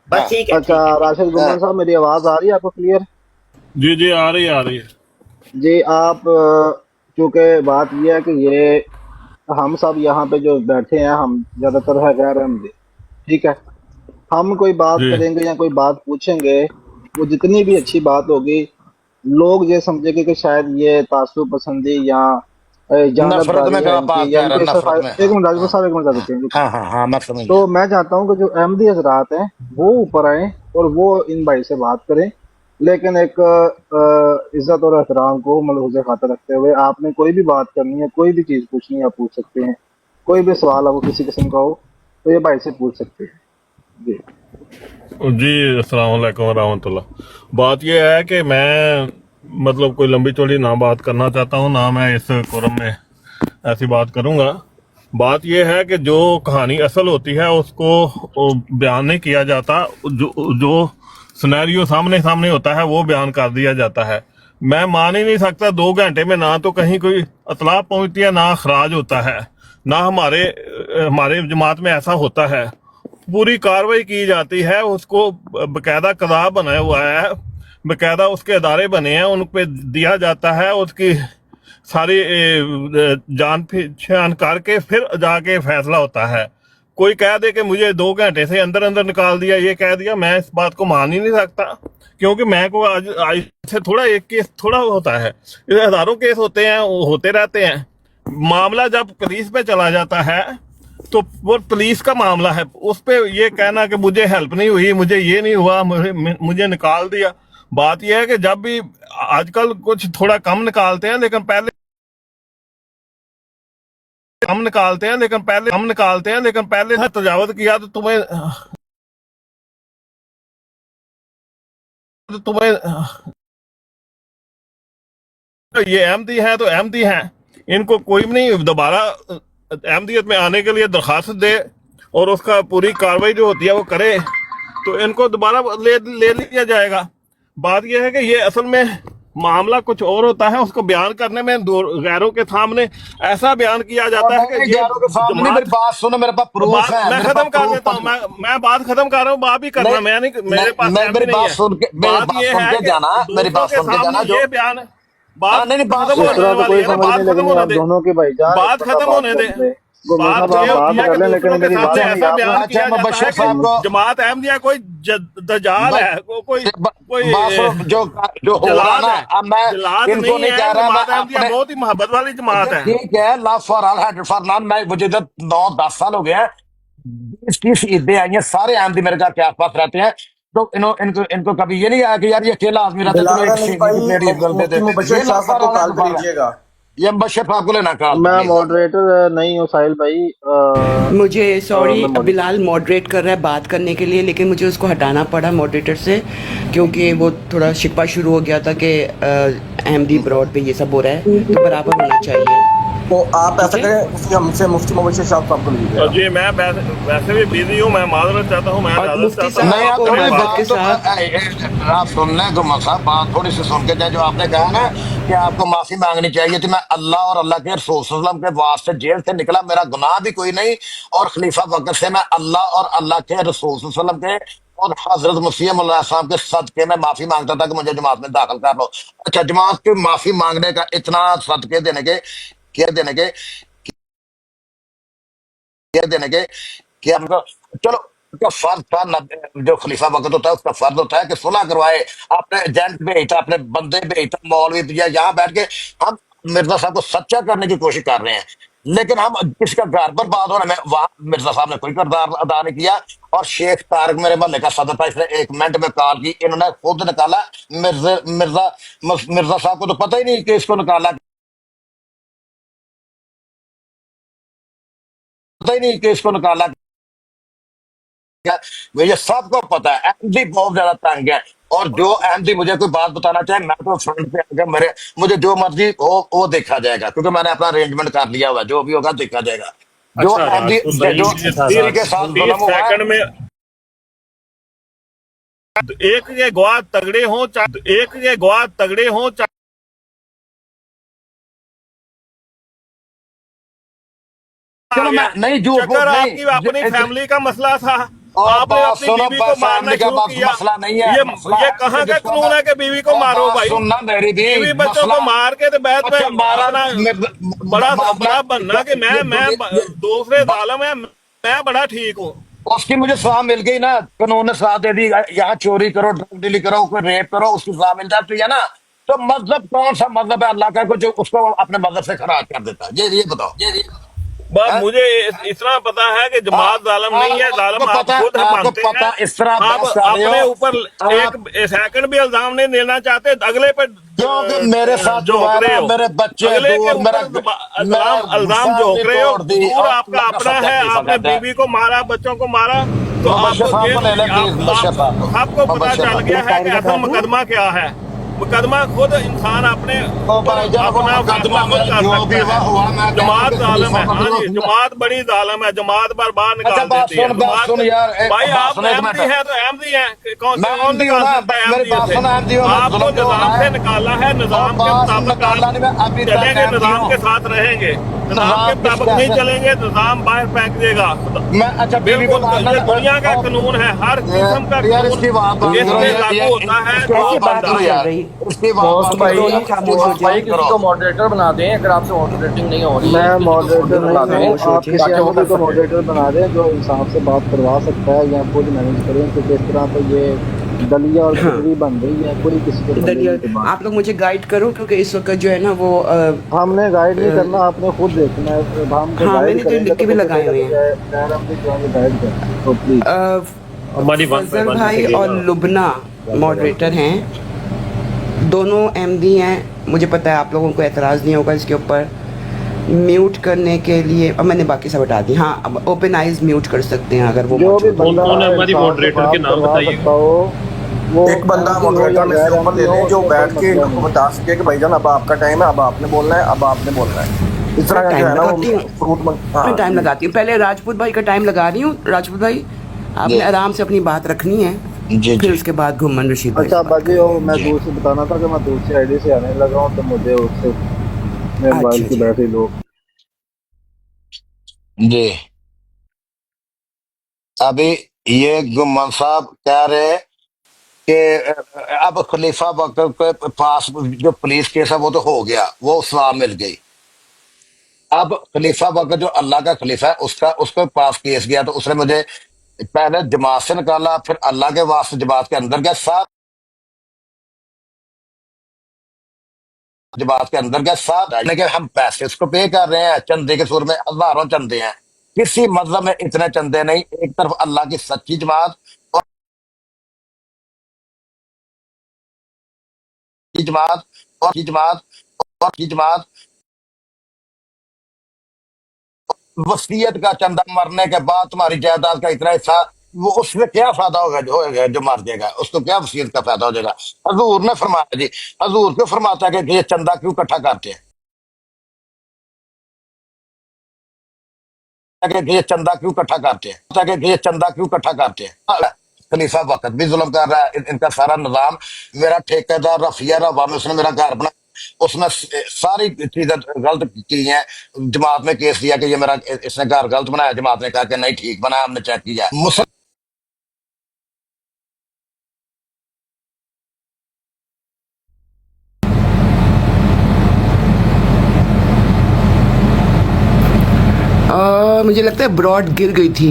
بس ٹھیک ہے. اچھا راشد گمن صاحب میری آواز آ رہی ہے آپ کو کلیئر؟ جی جی آ رہی ہے. جی آپ چونکہ بات یہ ہے کہ یہ ہم سب یہاں پہ جو بیٹھے ہیں ہم زیادہ تر ہے غیر احمدی، ٹھیک ہے. ہم کوئی بات کریں گے یا کوئی بات پوچھیں گے، وہ جتنی بھی اچھی بات ہوگی لوگ یہ سمجھے گے کہ شاید یہ تعصب پسندی یا نفرت میں جانبداری ہے ان کی یا ان کے نفرت میں. ایک منٹ راجپوت صاحب ایک منٹ رکیں. ہاں ہاں ہاں میں سمجھ تو گیا. میں چاہتا ہوں کہ جو احمدی حضرات ہیں وہ اوپر آئیں اور وہ ان بھائی سے بات کریں، لیکن ایک عزت اور احترام کو ملحوظ خاطر رکھتے ہوئے. آپ نے کوئی بھی بات کرنی ہے، کوئی بھی چیز پوچھنی ہے آپ پوچھ سکتے ہیں. کوئی بھی سوال آپ کو کسی قسم کا ہو تو یہ بھائی سے پوچھ سکتے ہیں. جی جی السلام علیکم ورحمۃ اللہ. بات یہ ہے کہ میں مطلب کوئی لمبی چوڑی نہ بات کرنا چاہتا ہوں، نہ میں اس فورم میں ایسی بات کروں گا. بات یہ ہے کہ جو کہانی اصل ہوتی ہے اس کو بیان نہیں کیا جاتا، جو سنیریو سامنے ہوتا ہے وہ بیان کر دیا جاتا ہے. میں مان ہی نہیں سکتا 2 گھنٹے میں نہ تو کہیں کوئی اطلاع پہنچتی ہے، نہ اخراج ہوتا ہے، نہ ہمارے جماعت میں ایسا ہوتا ہے. پوری کاروائی کی جاتی ہے، اس کو باقاعدہ قضا بنا ہوا ہے، باقاعدہ اس کے ادارے بنے ہیں، ان پہ دیا جاتا ہے، اس کی ساری جان پہچان کر کے پھر جا کے فیصلہ ہوتا ہے. کوئی کہہ دے کہ مجھے 2 گھنٹے سے اندر نکال دیا، یہ کہہ دیا، میں اس بات کو مان ہی نہیں سکتا. کیونکہ میں کو آج سے تھوڑا ایک کیس تھوڑا ہوتا ہے، ہزاروں کیس ہوتے ہیں، وہ ہوتے رہتے ہیں. معاملہ جب پولیس پہ چلا جاتا ہے تو وہ پولیس کا معاملہ ہے. اس پہ یہ کہنا کہ مجھے ہیلپ نہیں ہوئی، مجھے یہ نہیں ہوا، مجھے نکال دیا. بات یہ ہے کہ جب بھی آج کل کچھ تھوڑا کم نکالتے ہیں، لیکن پہلے تجاوز کیا تو تمہیں یہ احمدی ہیں تو احمدی ہیں، ان کو کوئی نہیں دوبارہ احمدیت میں آنے کے لیے درخواست دے اور اس کا پوری کاروائی جو ہوتی ہے وہ کرے تو ان کو دوبارہ لے لیا جائے گا. بات یہ ہے کہ یہ اصل میں معاملہ کچھ اور ہوتا ہے، اس کو بیان کرنے میں غیروں کے سامنے ایسا بیان کیا جاتا ہے کہ میری بات سنو، میرے پاس پروف ہے. میں ختم کر دیتا ہوں، میں بات ختم کر رہا ہوں، بات بھی کرنا میں نہیں، میرے پاس میری بات سن کے جانا، میری بات سن کے جانا. جو یہ بیان بات نہیں بات اس طرح تو کوئی سمجھ نہیں، لیکن آپ دونوں کے بھائی جان بات ختم ہونے دے. گمن صاحب آپ بات کر لیں، لیکن میری بات ایسا بیان کیا اچھا جاتا ہے صاحب کو کہ جماعت احمدیہ کوئی دجال ہے، کوئی جو ہو رہا نا، اب میں جلاد ان کو نہیں نہیں ہے. کہہ رہا، جماعت میں احمدیہ بہت ہی محبت والی جماعت ہے. ٹھیک ہے، love for all hate for none. میں مجھے 9-10 سال ہو گئے ہیں، 20-30 عیدیں آئی ہیں، سارے احمدی میرے گھر کے آس پاس رہتے ہیں. تو ان کو کبھی یہ نہیں آیا کہ یار یہ اکیلا آدمی رہتا ہے، مفتی مبشر صاحب صاحب کو کال کر لیجیے گا. یہ مبشر صاحب کو لینا کال. میں ماڈریٹر نہیں ہوں ساحل بھائی. مجھے سوری بلال ماڈریٹ کر رہا ہے بات کرنے کے لیے، لیکن مجھے اس کو ہٹانا پڑا ماڈریٹر سے کیونکہ وہ تھوڑا شکوہ شروع ہو گیا تھا کہ احمدی براڈ پہ یہ سب ہو رہا ہے، تو برابر ہونا چاہیے. تو آپ ایسا کریں، ہم سے مفتی مبشر صاحب کو لیجیے. جی میں ویسے بھی بزی ہوں، میں معذرت چاہتا ہوں. میں مفتی صاحب کو وقت کے ساتھ آپ سن لیں گمن صاحب، بات تھوڑی سی سن کے جائے. جو آپ نے کہا نا कि आपको माफी मांगनी चाहिए थी। मैं अल्लाह और अल्लाह के रसूल सल्लल्लाहु अलैहि वसल्लम के वास्ते जेल से निकला, मेरा गुनाह भी कोई नहीं, और खलीफा बकर से मैं अल्लाह और अल्लाह के रसूल सल्लल्लाहु अलैहि वसल्लम के और हजरत मसीह मौलाम के सदके में माफी मांगता था कि मुझे जमात में दाखिल कर लो। अच्छा, जमात के माफी मांगने का इतना सदके देने के क्या देने के क्या देने के कि हमको चलो उसका फर्ज था जो खलीफा वक्त होता है उसका फर्ज होता है कि सुलह करवाए, अपने एजेंट भेजता, अपने बंदे भेजता, मौलवी या यहाँ बैठ के हम मिर्जा साहब को सच्चा करने की कोशिश कर रहे हैं, लेकिन हम किसका घर बर्बाद होने में वहां मिर्जा साहब ने कोई किरदार अदा नहीं किया। और शेख तारक मेरे मोहल्ले का सदर था, इसने 1 मिनट में कॉल की, इन्होंने खुद निकाला। मिर्जा मिर्जा मिर्जा साहब को तो पता ही नहीं कि इसको निकाला, पता ही नहीं कि इसको निकाला क्या। मुझे सबको पता है अहमदी बहुत ज्यादा तंग है, और जो अहमदी मुझे कोई बात बताना चाहे मैं तो फ्रंट पे आकर मेरे मुझे जो मर्जी हो वो देखा जाएगा, क्योंकि मैंने अपना अरेंजमेंट कर लिया हुआ है, जो भी होगा देखा जाएगा। जो अच्छा अहमदी राजपूत भाई, जो ये था दिल के साथ 30 जुल्म हुआ है, सेकंड में एक के गवाह तगड़े हों, एक के गवाह तगड़े हों, चलो मैं नहीं झूठ बोल चक्कर नहीं आपकी अपनी फैमिली का मसला था, और आपने बात अपनी सुनो, बीवी को मारना फैमिली का शुरू किया। मसला नहीं है, मसला ये है कहाँ कि का जिसको कानून है कि बीवी को और मारो बात भाई? सुनना मेरी भी बीवी बच्चों को मसला। मार के तो बाद अच्छा, में मारा अपना बड़ा बनना कि मैं दूसरे जालिम है, मैं बड़ा ठीक हूँ। उसकी मुझे सजा मिल गई ना, कानून ने सजा दे दी, यहाँ चोरी करो, ड्रग डीलिंग करो, कोई रेप करो, उसकी सजा मिल जाती है ना। तो मजहब कौन सा मजहब है अल्लाह का जो उसको अपने मजहब से खराज कर देता है? ये बताओ। बस हैं? मुझे इतना पता है कि जमात जालिम नहीं है, जालिम आपको आप पता खुद आपको मानते पता हैं। इस तरह आप बहस कर रहे अपने हो ऊपर आप, एक सेकंड भी इल्जाम नहीं देना चाहते, अगले पे क्योंकि मेरे साथ जो झोंक रहे हो, मेरे बच्चे अगले के दूर, मेरा ऊपर इल्जाम फैमिली झोंक रहे हो। तोड़ दी, दूर और आपका अल्लाह का अपना सच्चा है, खलीफा आपने कहता है। बीवी को मारा, बच्चों को मारा, तो मुबश्शिर आपको साहब को ले लें जेल प्लीज, मुबश्शिर साहब को। आपको पता मुबश्शिर चल साहब। गया है टाइम कि लगा असल दूं? मुकदमा क्या है। मुकदमा खुद इंसान अपने तो भाईजान वो अपना मुकदमा फैसला खुद में कर जो भी सकता हुआ है। मैं जमात कहूँगा कि जालिम है, खलीफा हाँ जी, बदलो। जमात बड़ी जालिम है, जमात बार अच्छा, निकाल बात देती है। सुन यार, भाई बात आप सुनो एक अहमदी मिनट। है तो अहमदी है, कौन मैं कौन अहमदी हूँ निकाल ना, सकता है मेरी बात अहमदियत सुनो, अहमदी हूँ से? मैं, आपको जुल्म जो हो निजाम रहा से है निकाला है, और निजाम के बात मुताबिक निकाला नहीं, मैं आप अभी तक चलेंगे, अहमदी निजाम के हूँ। साथ रहेंगे, निजाम के निजाम मुताबिक किस नहीं कैसे चलेंगे, निजाम बाहर फेंक देगा। मैं अच्छा बीवी को बिल्कुल, मारना ये दुनिया का कानून है, हर किस्म का यार इसकी बात कानून करो इसमें यार, लागू होता है। इसकी कैसे बात बात करो नहीं चल यार, रही? इसकी दोस्त बात भाई, दोनों खामोश हो भाई जाओ। किसी को मॉडरेटर बना दें, अगर आपसे मॉडरेटिंग नहीं हो रही है, मैं किसी को मॉडरेटर बना नहीं दें, हूँ, खामोश हो आप जाइए। किसी ताकि वो अहमदी कर को सके। मॉडरेटर बना दें जो इंसाफ से बात करवा सकता है, या खुद मैनेज करें, क्योंकि इस तरह तो ये दलिया और खिचड़ी बन रही है, कोई किसी के बंदे दलिया, की बात। आप लोग मुझे गाइड करो, क्योंकि इस वक्त जो है ना वो हमने गाइड नहीं करना, आपने खुद देखना है। हम को हाँ, गाइड मैंने तो करेंगे लिख के भी लगाए हुए हैं। गैर अहमदी को हमें गाइड करना, तो प्लीज। हमारी फजल भाई और लुबना मॉडरेटर हैं, दोनों एमडी हैं। मुझे पता है आप लोगों को एतराज़ नहीं होगा इसके ऊपर। म्यूट करने के लिए अब मैंने बाकी सब हटा दी। हाँ, अब ओपन आइज म्यूट कर सकते हैं अगर वो जो भी मौजूद बंदा कौन है हमारी इंसाफ से मॉडरेटर के बात नाम करवा बताइए। सकता हो, वो एक बंदा अहमदी हो मॉडरेटर या में से गैर ऊपर ले अहमदी लें हो, जो उसमें बैठ कोई के मसला इनको नहीं। बता सके कि भाईजान अब आपका टाइम है, अब आपने बोलना है, अब आपने बोलना है। इस तरह का जो टाइम है ना वो लगाती हूँ, फ्रूट मैं टाइम लगाती हूँ। पहले राजपूत भाई का टाइम लगा रही हूँ। राजपूत भाई, आपने आराम से अपनी बात रखनी है, जी फिर उसके बाद घुमन रशीद भाई अच्छा से बात बाजी, वो मैं दूसरी बताना था कि मैं दूसरी आईडी से आने लगा हूँ, तो मुझे उससे मेरे मोबाइल अच्छा की जी। Battery low. जी। अभी ये गुमान साहब कह रहे कि अब खलीफा बकर के पास जो पुलिस केस है वो तो हो गया, वो सजा मिल गई। अब खलीफा बकर जो अल्लाह का खलीफा है उसका उसके पास केस गया, तो उसने मुझे पहले जमात से निकाला, फिर अल्लाह के वास्ते जमात के अंदर गया, साहब जमात के अंदर गया, साहब कि हम पैसे उसको पे कर रहे हैं, चंदे के सुर में हजारों चंदे हैं, किसी मजहब में इतने चंदे नहीं। एक तरफ अल्लाह की सच्ची जमात और की जमात और की जमात और की जमात, वसीयत का चंदा मरने के बाद तुम्हारी जायदाद का इतना हिस्सा, वो उससे क्या फायदा होगा जो मर जाएगा, उसको क्या वसीयत का फायदा हो जाएगा? हजूर ने फरमाया जी, हजूर क्यों फरमाता है कि ये चंदा क्यों इकट्ठा करते हैं, कि ये चंदा क्यों इकट्ठा करते हैं, ताकि ये चंदा क्यों इकट्ठा करते हैं? खलीफा वक्त भी जुल्म कर रहा है, इनका सारा निजाम। मेरा ठेकेदार रफिया रवा में उसने मेरा घर बना उसने सारी चीजें गलत की हैं। जमात में केस दिया कि ये मेरा इसने घर गलत बनाया, जमात ने कहा कि नहीं ठीक बनाया, हमने चेक किया। मुझे लगता है ब्रॉड गिर गई थी।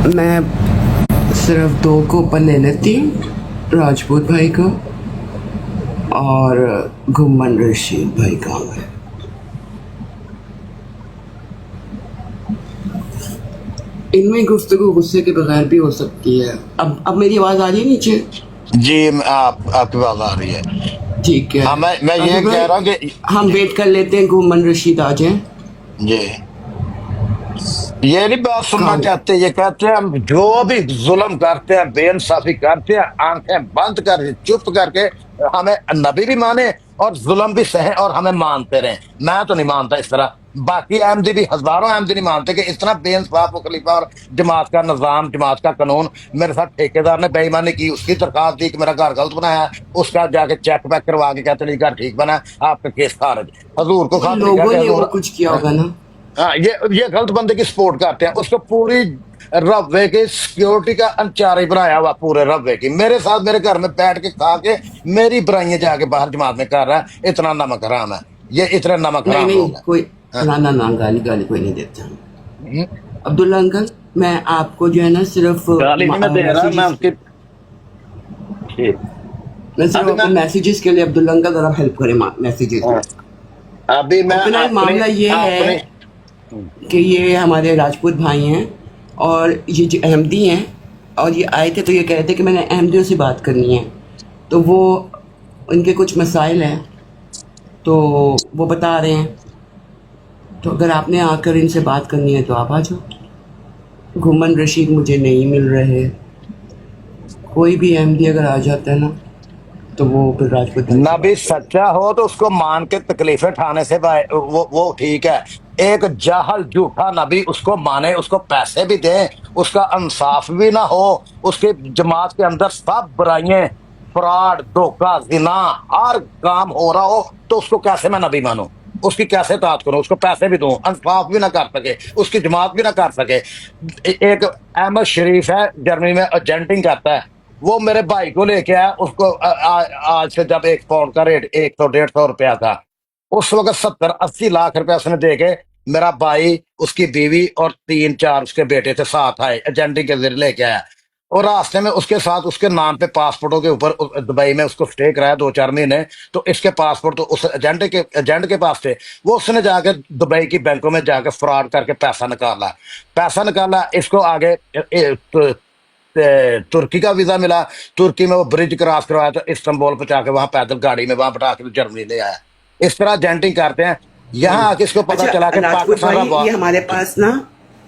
मैं सिर्फ 2 को ऊपर ले लेती हूँ, राजपूत भाई को और घुमन रशीद भाई का। इनमें गुफ्तगू गुस्से के बगैर भी हो सकती है। अब मेरी आवाज आ रही है नीचे? जी आपकी बात आ रही है। ठीक है। हाँ, मैं ये कह रहा हूँ कि हम वेट कर लेते हैं, घुमन रशीद आ जाए। जी ये नहीं बात सुनना चाहते, ये कहते हैं हम जो भी जुल्म करते हैं, बेइंसाफी करते हैं, आंखें बंद कर चुप करके हमें नबी भी माने और जुल्म भी सहे और हमें मानते रहे। मैं तो नहीं मानता इस तरह, बाकी अहमदी भी, हजारों अहमदी नहीं मानते कि इतना बेइंसाफ वो खलीफा और जमात का निजाम, जमात का कानून। मेरे साथ ठेकेदार ने बेईमानी की, उसकी दरखास्त दी कि मेरा घर गलत बनाया है, उसका जाके चेक बैक करवा के कहते नहीं घर ठीक बना है, आपका केस खारिज। हजूर को खातिर लोगों ने वो कुछ किया होगा ना। हाँ, ये गलत बंदे की सपोर्ट करते हैं, उसको पूरी रब्बे की सिक्योरिटी का अंचारी बनाया हुआ, पूरे रब्बे की। मेरे साथ मेरे घर में बैठ के खा के मेरी बुराइयां जाके बाहर जमात में कर रहा है। इतना नमक हराम है ये, इतना नमक हराम नहीं होगा। कोई ना गाली कोई नहीं देता। अब्दुल्ला अंकल, मैं आपको जो है ना सिर्फ गाली नहीं मैं दे रहा, मैं उसकी मैं सिर्फ अपने मैसेजेस के लिए अब्दुल्ला अंकल जरा हेल्प करें मैसेजेस। अभी मैं मामला ये है कि ये हमारे राजपूत भाई हैं और ये जो अहमदी हैं, और ये आए थे तो ये कह रहे थे कि मैंने अहमदियों से बात करनी है, तो वो उनके कुछ मसाइल हैं तो वो बता रहे हैं। तो अगर आपने आकर इनसे बात करनी है तो आप आ जाओ। घुमन रशीद मुझे नहीं मिल रहे, कोई भी अहमदी अगर आ जाता है ना तो वो फिर राजपूत नबी सच्चा हो तो उसको मान के तकलीफें उठाने से वो ठीक है। एक जाहल झूठा नबी उसको माने, उसको पैसे भी दें, उसका इंसाफ भी ना हो, उसके जमात के अंदर सब बुराइयां, फ्रॉड, धोखा, जिना हर काम हो रहा हो, तो उसको कैसे मैं नबी मानूं, उसकी कैसे तात करूं, उसको पैसे भी दूं, इंसाफ भी ना कर सके, उसकी जमात भी ना कर सके। एक अहमद शरीफ है जर्मनी में, एजेंटिंग करता है, वो मेरे भाई को लेके आया, उसको आज से जब 1 पाउंड का रेट 100-150 रुपया था, उस वक्त 70-80 लाख रुपया उसने दे के मेरा भाई, उसकी बीवी और 3-4 उसके बेटे थे साथ आए, एजेंटिंग के जरिए लेके आया। और रास्ते में उसके साथ उसके नाम पे पासपोर्टों के ऊपर दुबई में उसको स्टे कराया 2-4 महीने, तो इसके पासपोर्ट तो उस एजेंट के पास थे। वो उसने जाके दुबई की बैंकों में जाके फ्रॉड करके पैसा निकाला, इसको आगे तुर्की का वीजा मिला, तुर्की में वो ब्रिज क्रॉस करवाया, तो इस्तांबुल पहुंचा के वहां पैदल गाड़ी में वहां बैठा के जर्मनी ले आया। इस तरह एजेंटिंग करते हैं। यहाँ आके इसको पता चला कि पाकिस्तान ये हमारे पास ना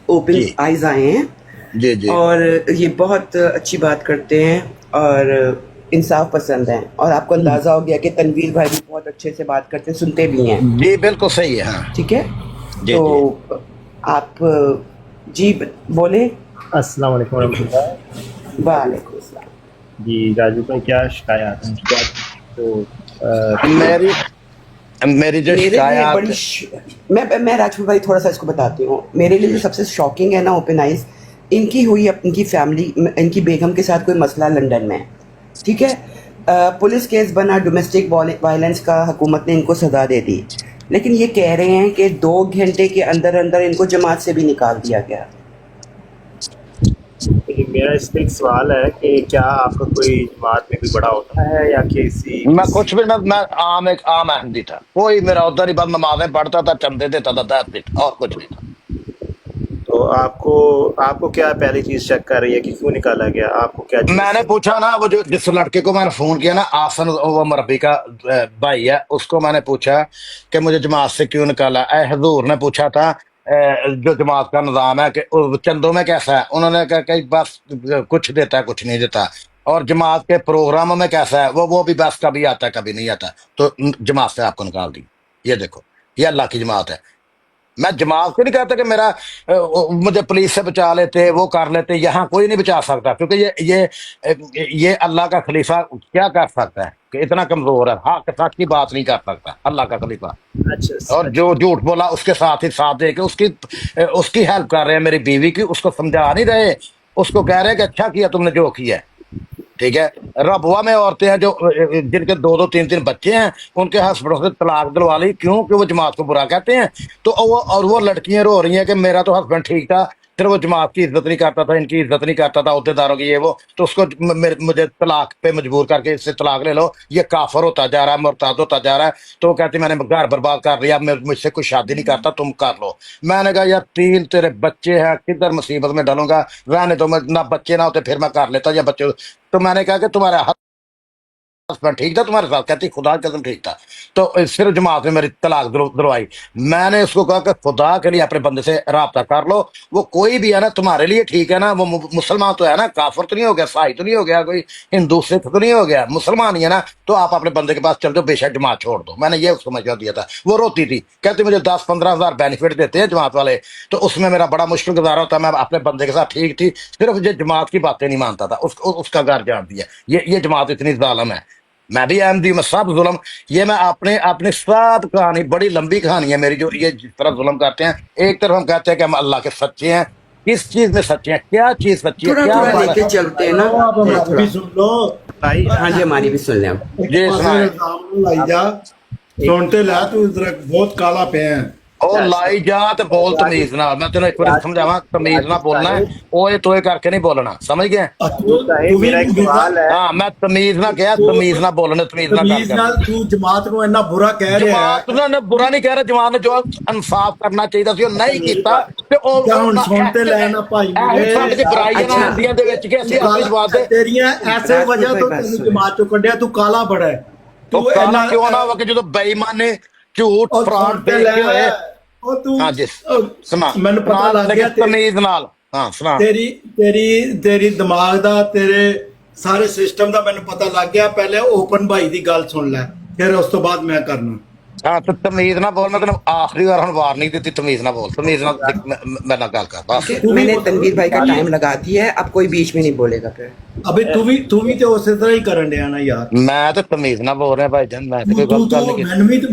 ओपन आइज आए हैं जी और ये बहुत अच्छी बात करते हैं और इंसाफ पसंद हैं, और आपको अंदाजा हो गया कि तनवीर भाई भी बहुत अच्छे से बात करते हैं, सुनते भी हैं। जी बिल्कुल सही है। हाँ ठीक है, जी, तो आप जी बोले। अस्सलाम वालेकुम रहमतुल्लाह। वालेकुम अस्सलाम। जी राजू भाई, क्या शिकायत है? तो मेरी जो शिकायत, मैं राजू भाई थोड़ा सा इसको बताती हूँ। मेरे लिए जो सबसे शॉकिंग है ना ओपन आइज, इनकी हुई इनकी फैमिली, इनकी बेगम के साथ कोई मसला लंदन में, ठीक है, पुलिस केस बना, डोमेस्टिक वायलेंस का, हुकूमत ने इनको सजा दे दी, लेकिन ये कह रहे हैं कि 2 घंटे के अंदर अंदर इनको जमात से भी निकाल दिया गया। मेरा इस पे एक सवाल है कि क्या आपका कोई जमात में कोई बड़ा होता है या किसी? मैं कुछ भी, मैं एक आम अहमदी था, कोई मेरा उधर ही बस नमाजें पढ़ता था, चंदे देता था 10 दिन, और कुछ नहीं था। तो आपको क्या पहली चीज चेक कर रही है कि क्यों निकाला गया? आपको क्या मैंने पूछा ना, वो जो जिस लड़के को मैंने फोन किया ना, आसन, वो मरबी का भाई है, उसको मैंने पूछा कि मुझे जमात से क्यों निकाला। हजूर ने पूछा था जो जमात का निज़ाम है कि चंदों में कैसा है, उन्होंने कहा कि बस कुछ देता है कुछ नहीं देता, और जमात के प्रोग्रामों में कैसा है, वो भी बस कभी आता है कभी नहीं आता, तो जमात से आपको निकाल दी। ये देखो, ये अल्लाह की जमात है। मैं जमात को नहीं कहता कि मेरा मुझे पुलिस से बचा लेते, वो कर लेते। यहाँ कोई नहीं बचा सकता, क्योंकि ये अल्लाह का खलीफा क्या कर सकता है कि इतना कमजोर है, हाँ के सच की बात नहीं कर सकता अल्लाह का खलीफा। अच्छा और जो झूठ बोला उसके साथ ही साथ दे के उसकी हेल्प कर रहे हैं मेरी बीवी की, उसको समझा नहीं रहे, उसको कह रहे हैं कि अच्छा किया तुमने जो किया है, ठीक है। रबुआ में औरतें हैं जो जिनके 2-2 3-3 बच्चे हैं, उनके हस्बैंड से तलाक दिलवा ली, क्यों कि वो जमात को बुरा कहते हैं। तो वो लड़कियां रो रही हैं कि मेरा तो हस्बैंड ठीक था, फिर वो जमात की इज्जत नहीं करता था, इनकी इज्जत नहीं करता था, अहदेदारों की ये वो, तो उसको मुझे तलाक पे मजबूर करके इससे तलाक ले लो, ये काफर होता जा रहा है, मुर्ताद होता जा रहा है। तो वो कहती मैंने घर बर्बाद कर लिया, मुझसे कोई शादी नहीं करता, तुम कर लो। मैंने कहा यार 3 तेरे बच्चे हैं, किधर मुसीबत में डालूंगा, रहने तो ना बच्चे ना होते फिर मैं कर लेता, या बच्चे। तो मैंने कहा कि तुम्हारा हस्बैंड ठीक था तुम्हारे साथ, कहती खुदा की कसम ठीक था। तो सिर्फ जमात ने मेरी तलाक दिलवाई। मैंने उसको कहा कि खुदा के लिए अपने बंदे से राब्ता कर लो, वो कोई भी है ना तुम्हारे लिए ठीक है ना, वो मुसलमान तो है ना, काफर तो नहीं हो गया, साई तो नहीं हो गया, कोई हिंदू सिख तो नहीं हो गया, मुसलमान ही है ना, तो आप अपने बंदे के पास चल जाओ, बेशक जमात छोड़ दो। मैंने ये उसको मशवरा दिया था। वो रोती थी, कहती मुझे 10-15 हजार बेनिफिट देते हैं जमात वाले, तो उसमें मेरा बड़ा मुश्किल गुजारा होता है। मैं अपने बंदे के साथ ठीक थी, सिर्फ ये जमात की बातें नहीं मानता था, उसका घर जान दिया। ये जमात इतनी जालिम है। मैं भी अहमदी हूं, मैं सब जुल्म, ये मैं अपने अपने साथ कहानी, बड़ी लंबी कहानी है मेरी, जो ये जिस तरह जुल्म करते हैं। एक तरफ हम कहते हैं कि हम अल्लाह के सच्चे हैं, किस चीज में सच्चे हैं, क्या चीज सच्ची है, थोड़ा क्या थोड़ा बात लेके है? चलते हैं ना, आप हमारी थोड़ा। भी सुन लो भाई हाँ जी, हमारी भी सुन लें आप। जी सुनाए। लाई जा सुनते ला तू इधर बहुत काला पे है। ओ लाई जा तो बोल तमीज ना, मैं तेन एक बार समझावा, तमीज ना बोलना है, ओए तोए करके नहीं बोलना, समझ गए? साहिब मेरा एक सवाल है। हाँ मैं तमीज ना कहा, तमीज ना बोलने, तमीज ना तमीज कर। नाल तू जमात को इतना बुरा कह रहा जमात है। ने बुरा नहीं कह रहा, जमात ने जो इंसाफ करना चाहिए ਸੀ ਉਹ ਨਹੀਂ ਕੀਤਾ ਤੇ ਉਹ ਜਾਂ ਹੁਣ ਸੁਣ ਤੇ ਲੈਣਾ ਭਾਈ ਮੇਰੇ। ਸਾਡੇ ਚ ਬੁਰਾਈਆਂ ਅੱਛਾ। ਆਉਂਦੀਆਂ ਦੇ ਵਿੱਚ ਕਿ ਅਸੀਂ ਆਪਣੀ ਜਵਾਬ ਦੇ ਤੇਰੀਆਂ ਐਸੇ ਵਜ੍ਹਾ ਤੋਂ ਤੈਨੂੰ ਜਮਾਤ ਚੋਂ ਕੱਢਿਆ, ਤੂੰ ਕਾਲਾ ਬੜਾ ਹੈ। ਤੂੰ ਕਾਲਾ ਕਿਉਂ ਨਾ ਹੋਵੇ ਕਿ ਜਦੋਂ ਬੇਈਮਾਨੇ ਝੂਠ ਫਰਾਡ ਦੇਖੇ ਹੋਏ। ਉਹ ਤੂੰ ਹਾਂ ਜੀ ਸੁਣਾ, ਮੈਨੂੰ ਪਤਾ ਲੱਗ ਗਿਆ ਤਮੀਜ਼ ਨਾਲ। ਹਾਂ ਸੁਣਾ। ਤੇਰੀ ਦਿਮਾਗ ਦਾ, ਤੇਰੇ ਸਾਰੇ ਸਿਸਟਮ ਦਾ ਮੈਨੂੰ ਪਤਾ ਲੱਗ ਗਿਆ। ਪਹਿਲੇ ਓਪਨ ਭਾਈ ਦੀ ਗੱਲ ਸੁਣ ਲੈ, ਫਿਰ ਉਸ ਤੋਂ ਬਾਅਦ ਮੈਂ ਕਰਨਾ। हाँ तो तमीज ना बोल, मैं तेन आखिरी बार हम वार्निंग दी थी, तमीज ना बोल, तमीज ना मेरे ना गल कर बस। मैंने तनवीर भाई का टाइम लगा दिया है, अब कोई बीच में नहीं बोलेगा फिर। अबे तू भी तो उसी तरह ही करन दिया ना यार। मैं तो तमीज ना बोल रहा भाई जान, मैं तो कोई गलत गल नहीं की। मैंने भी तो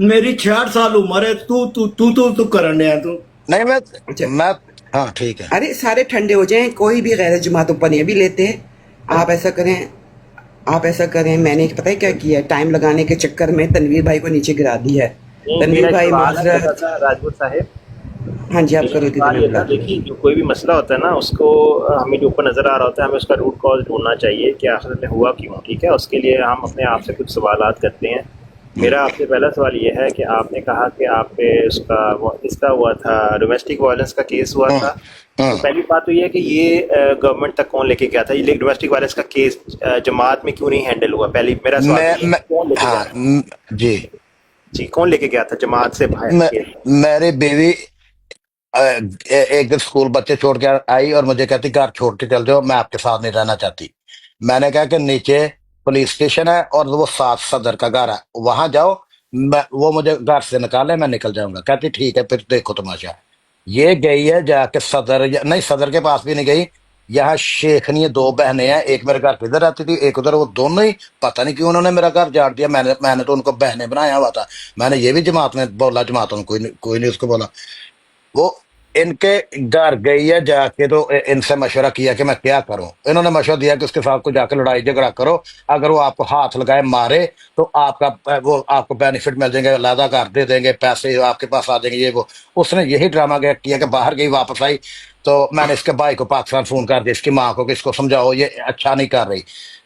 मेरी 66 साल उम्र है, तू करन दिया तू। नहीं मैं हाँ ठीक है। अरे सारे ठंडे हो जाएं, कोई भी गैर जमातों पर नहीं भी लेते हैं। आप ऐसा करें, मैंने पता है क्या किया, टाइम लगाने के चक्कर में तनवीर भाई को नीचे गिरा दिया है। तनवीर भाई माजरत। राजपूत साहिब, हाँ जी, आप करो। देखिए जो कोई भी मसला होता है ना, उसको हमें जो ऊपर नज़र आ रहा होता है, हमें उसका रूट कॉज ढूंढना चाहिए कि आखिर में हुआ क्यों, ठीक है। उसके लिए हम अपने आप से कुछ सवालात करते हैं। मेरा आपसे पहला सवाल ये है कि आपने कहा कि आप पे इसका हुआ था, डोमेस्टिक वायलेंस का केस हुआ था। तो पहली बात तो ये है कि ये गवर्नमेंट तक कौन लेके गया था, ये डोमेस्टिक वायलेंस का केस जमात में क्यों नहीं हैंडल हुआ? पहली मेरा सवाल कौन लेके गया था? जी कौन लेके गया था जमात से बाहर? मेरी बीवी एक दिन स्कूल बच्चे छोड़ के आई और मुझे कहती घर छोड़ के चल जाओ, मैं आपके साथ नहीं रहना चाहती। मैंने कहा कि नीचे पुलिस स्टेशन है और वो 7 सदर का घर है, वहां जाओ, वो मुझे घर से निकाले, मैं निकल जाऊंगा। कहती ठीक है, फिर देखो तमाशा। ये गई है जाके सदर, नहीं सदर के पास भी नहीं गई, यहाँ शेखनी 2 बहनें हैं, एक मेरे घर इधर रहती थी, एक उधर, वो दोनों ही पता नहीं क्यों उन्होंने मेरा घर जाड़ दिया। मैंने तो उनको बहनें बनाया हुआ था। मैंने ये भी जमात में बोला, जमात में कोई नहीं उसको बोला। वो इनके घर गई है जाके, तो इनसे मशवरा किया कि मैं क्या करूं। इन्होंने मशवरा दिया कि उसके साथ को जाकर लड़ाई झगड़ा करो, अगर वो आपको हाथ लगाए मारे तो आपको बेनिफिट मिल जाएंगे, लादा कर दे देंगे, पैसे आपके पास आ जाएंगे, ये वो। उसने यही ड्रामा किया कि बाहर गई, वापस आई तो मैंने इसके भाई को पाकिस्तान फोन कर दिया, इसकी माँ को कि इसको समझाओ ये अच्छा नहीं कर रही।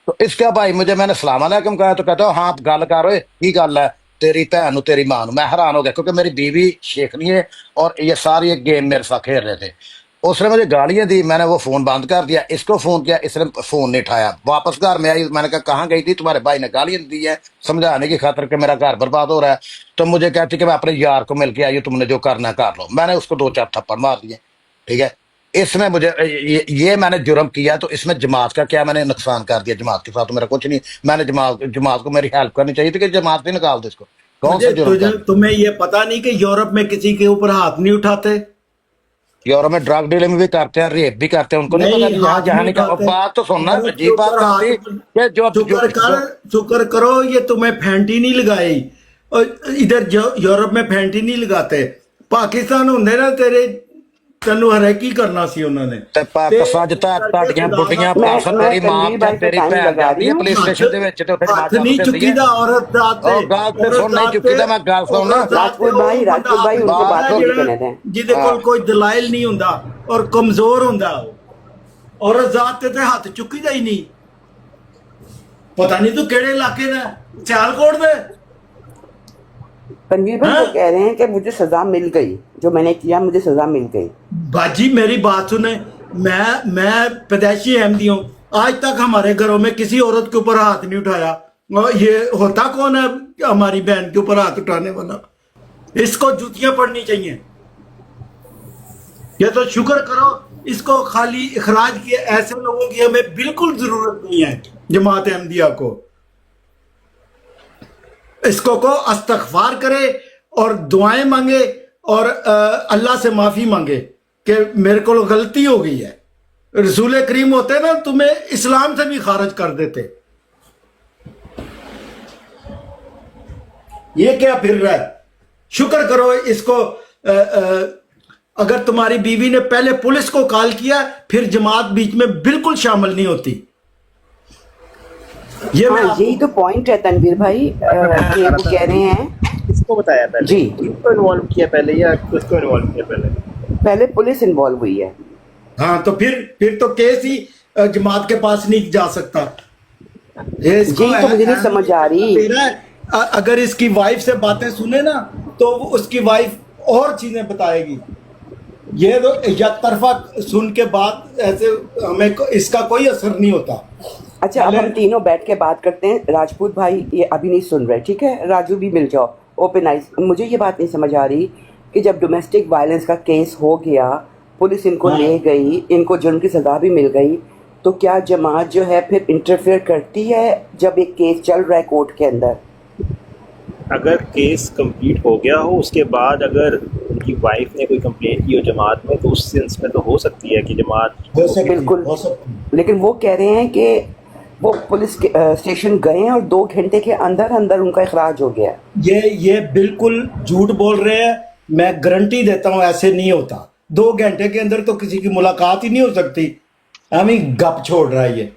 तो इसका भाई मुझे, मैंने सलाम अलैकुम कहा तो कहता हाँ गल कर, की गल है तेरी भैन तेरी मां। मैं हैरान हो गया क्योंकि मेरी बीवी शेखनी है और ये सारी एक गेम मेरे साथ खेल रहे थे। उसने मुझे गालियां दी, मैंने वो फोन बंद कर दिया, इसको फोन किया, इसने फोन नहीं उठाया। वापस घर में आई, मैंने कहा कहाँ गई थी? तुम्हारे भाई ने गालियां दी है समझाने की खातिर कि मेरा घर बर्बाद हो रहा है। तो मुझे कहती कि मैं अपने यार को मिल के आई, तुमने जो करना कर लो। मैंने उसको 2-4 थप्पड़ मार दिए, ठीक है। इसमें मुझे ये मैंने जुर्म किया, तो इसमें जमात का क्या मैंने नुकसान कर दिया? जमात के साथ तो मेरा कुछ नहीं। मैंने जमात को मेरी हेल्प करनी चाहिए थी कि जमात भी निकाल दो इसको, कौन सा जुर्म था? तुम्हें ये पता नहीं कि यूरोप में किसी के ऊपर हाथ नहीं उठाते? यूरोप में ड्रग डीलिंग भी करते हैं, रेप भी करते हैं, उनको नहीं पता? नहीं, यहाँ हाथ जहाँ नहीं नहीं उठाते। बात तो सुनना, यूरोप के अजीब बात ऊपर करती हाथ- कि शुक्र करो ये तुम्हें फैंटी नहीं लगाई, और इधर यूरोप में फैंटी नहीं लगाते। पाकिस्तान होंगे ना तेरे, तेनू हरे की करना सी उन्होंने। ਤੇ ਪਾਕਿਸਤਾਨ ਚ ਤੁਹਾਡੀਆਂ ਬੁੱਢੀਆਂ ਪਰਸ ਤੇਰੀ ਮਾਂ ਤੇ ਤੇਰੀ ਭੈਣ ਜਾਂਦੀ ਹੈ ਪੁਲਿਸ ਸਟੇਸ਼ਨ ਦੇ ਵਿੱਚ ਤੇ ਉੱਥੇ ਹੱਥ ਨਹੀਂ ਚੁੱਕੀ ਦਾ ਔਰਤ ਦਾ ਤੇ ਉਹ ਗੱਲ ਤੇ ਸੁਣ, ਨਹੀਂ ਚੁੱਕੀ ਦਾ, ਮੈਂ ਗੱਲ ਸੁਣਨਾ। राजपूत भाई उनको बात नहीं करने दें। ਜਿਹਦੇ ਕੋਲ ਕੋਈ ਦਲਾਇਲ ਨਹੀਂ ਹੁੰਦਾ ਔਰ ਕਮਜ਼ੋਰ ਹੁੰਦਾ, ਉਹ ਔਰਤ ਜ਼ਾਤ ਤੇ ਹੱਥ ਚੁੱਕੀਦਾ ਹੀ ਨਹੀਂ। ਪਤਾ ਨਹੀਂ ਤੂੰ ਕਿਹੜੇ ਇਲਾਕੇ ਦਾ, ਸਿਆਲਕੋਟ ਦੇ। तनवीर भाई वो कह रहे हैं कि मुझे सजा मिल गई, जो मैंने किया मुझे सजा मिल गई। बाजी मेरी बात सुने, मैं पैदाइशी अहमदी हूँ, आज तक हमारे घरों में किसी औरत के ऊपर हाथ नहीं उठाया। और ये होता कौन है हमारी बहन के ऊपर हाथ उठाने वाला? इसको जूतियां पड़नी चाहिए। ये तो शुक्र करो इसको खाली इखराज किए, ऐसे लोगों की हमें बिल्कुल जरूरत नहीं है जमात अहमदिया को। इसको को अस्तगफार करे और दुआएं मांगे और अल्लाह से माफी मांगे कि मेरे को गलती हो गई है। रसूल करीम होते ना तुम्हें इस्लाम से भी खारिज कर देते। ये क्या फिर रहा है? शुक्र करो इसको अगर तुम्हारी बीवी ने पहले पुलिस को कॉल किया, फिर जमात बीच में बिल्कुल शामिल नहीं होती। ये मैं हाँ, यही तो पॉइंट है तनवीर भाई कि वो कह रहे हैं। किसको बताया पहले? जी। किसको इन्वॉल्व किया पहले या किसको इन्वॉल्व किया पहले? पहले पुलिस इन्वॉल्व हुई है। हाँ, तो फिर तो केस ही जमात के पास नहीं जा सकता। ये इसको यही तो मुझे नहीं समझ आ रही। अगर इसकी वाइफ से बातें सुने ना तो वो उसकी वाइफ और चीजें बताएगी। ये तो एक तरफा सुन के बाद ऐसे हमें इसका कोई असर नहीं होता। अच्छा, अब हम तीनों बैठ के बात करते हैं। राजपूत भाई ये अभी नहीं सुन रहे, ठीक है? राजू भी मिल जाओ, ओपन आइज। मुझे ये बात नहीं समझ आ रही कि जब डोमेस्टिक वायलेंस का केस हो गया, पुलिस इनको ले गई, इनको जुर्म की सजा भी मिल गई, तो क्या जमात जो है फिर इंटरफेयर करती है जब एक केस चल रहा है कोर्ट के अंदर? अगर केस कंप्लीट हो गया हो, उसके बाद अगर उनकी वाइफ ने कोई कंप्लेंट की हो जमात में, तो उस सेंस में तो हो सकती है कि जमात बिल्कुल। लेकिन वो कह रहे हैं कि वो पुलिस स्टेशन गए और 2 घंटे के अंदर अंदर उनका इखराज हो गया। ये बिल्कुल झूठ बोल रहे हैं। मैं गारंटी देता हूँ ऐसे नहीं होता। 2 घंटे के अंदर तो किसी की मुलाकात ही नहीं हो सकती। हम ही गप छोड़ रहा है ये।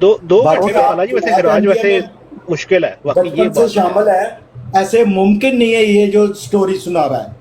दो हालांकि वैसे सिराज वैसे मुश्किल है वाकई, ये से शामिल है, ऐसे मुमकिन नहीं है ये जो स्टोरी सुना रहा है।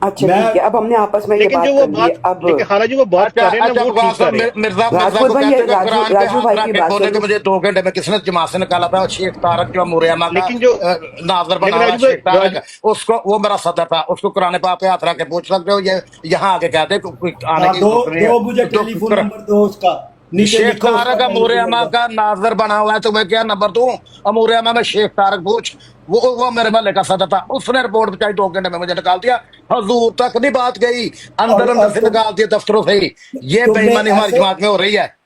अच्छा ठीक है, अब हमने आपस में ये बात कर ली। अब लेकिन हालांकि वो बात कर रहे हैं ना, वो ठीक कर रहे हैं। मिर्जा राजपूत को भाई, कहते हैं राजू- कुरान पे राजू हाथ भाई रख की के बात बोले सुनो। कि मुझे 2 घंटे में किसने जमात से निकाला था? शेख तारक जो मुरैमा का लेकिन जो- नाजर बना लेकिन हुआ राजू शेख भाई- तारक, उसको वो मेरा सदर था, उसको कुरान पाक पे हाथ रख के पूछ सकते हो। ये यहाँ आके कहते आने की दो मुझे टेलीफोन नंबर दो उसका, नीचे शेख लिखो तारक उसका अमूरियामा का नाजर बना हुआ है, तो मैं क्या नंबर दूं? अमूरियामा में शेख तारक पूछ, वो मेरे महल्ले का सदर था, उसने रिपोर्ट बताई, 2 घंटे में मुझे निकाल दिया। हजूर तक नहीं बात गई, अंदर से निकाल दिया दफ्तरों से ही। ये बेईमानी हमारी जमात में हो रही है।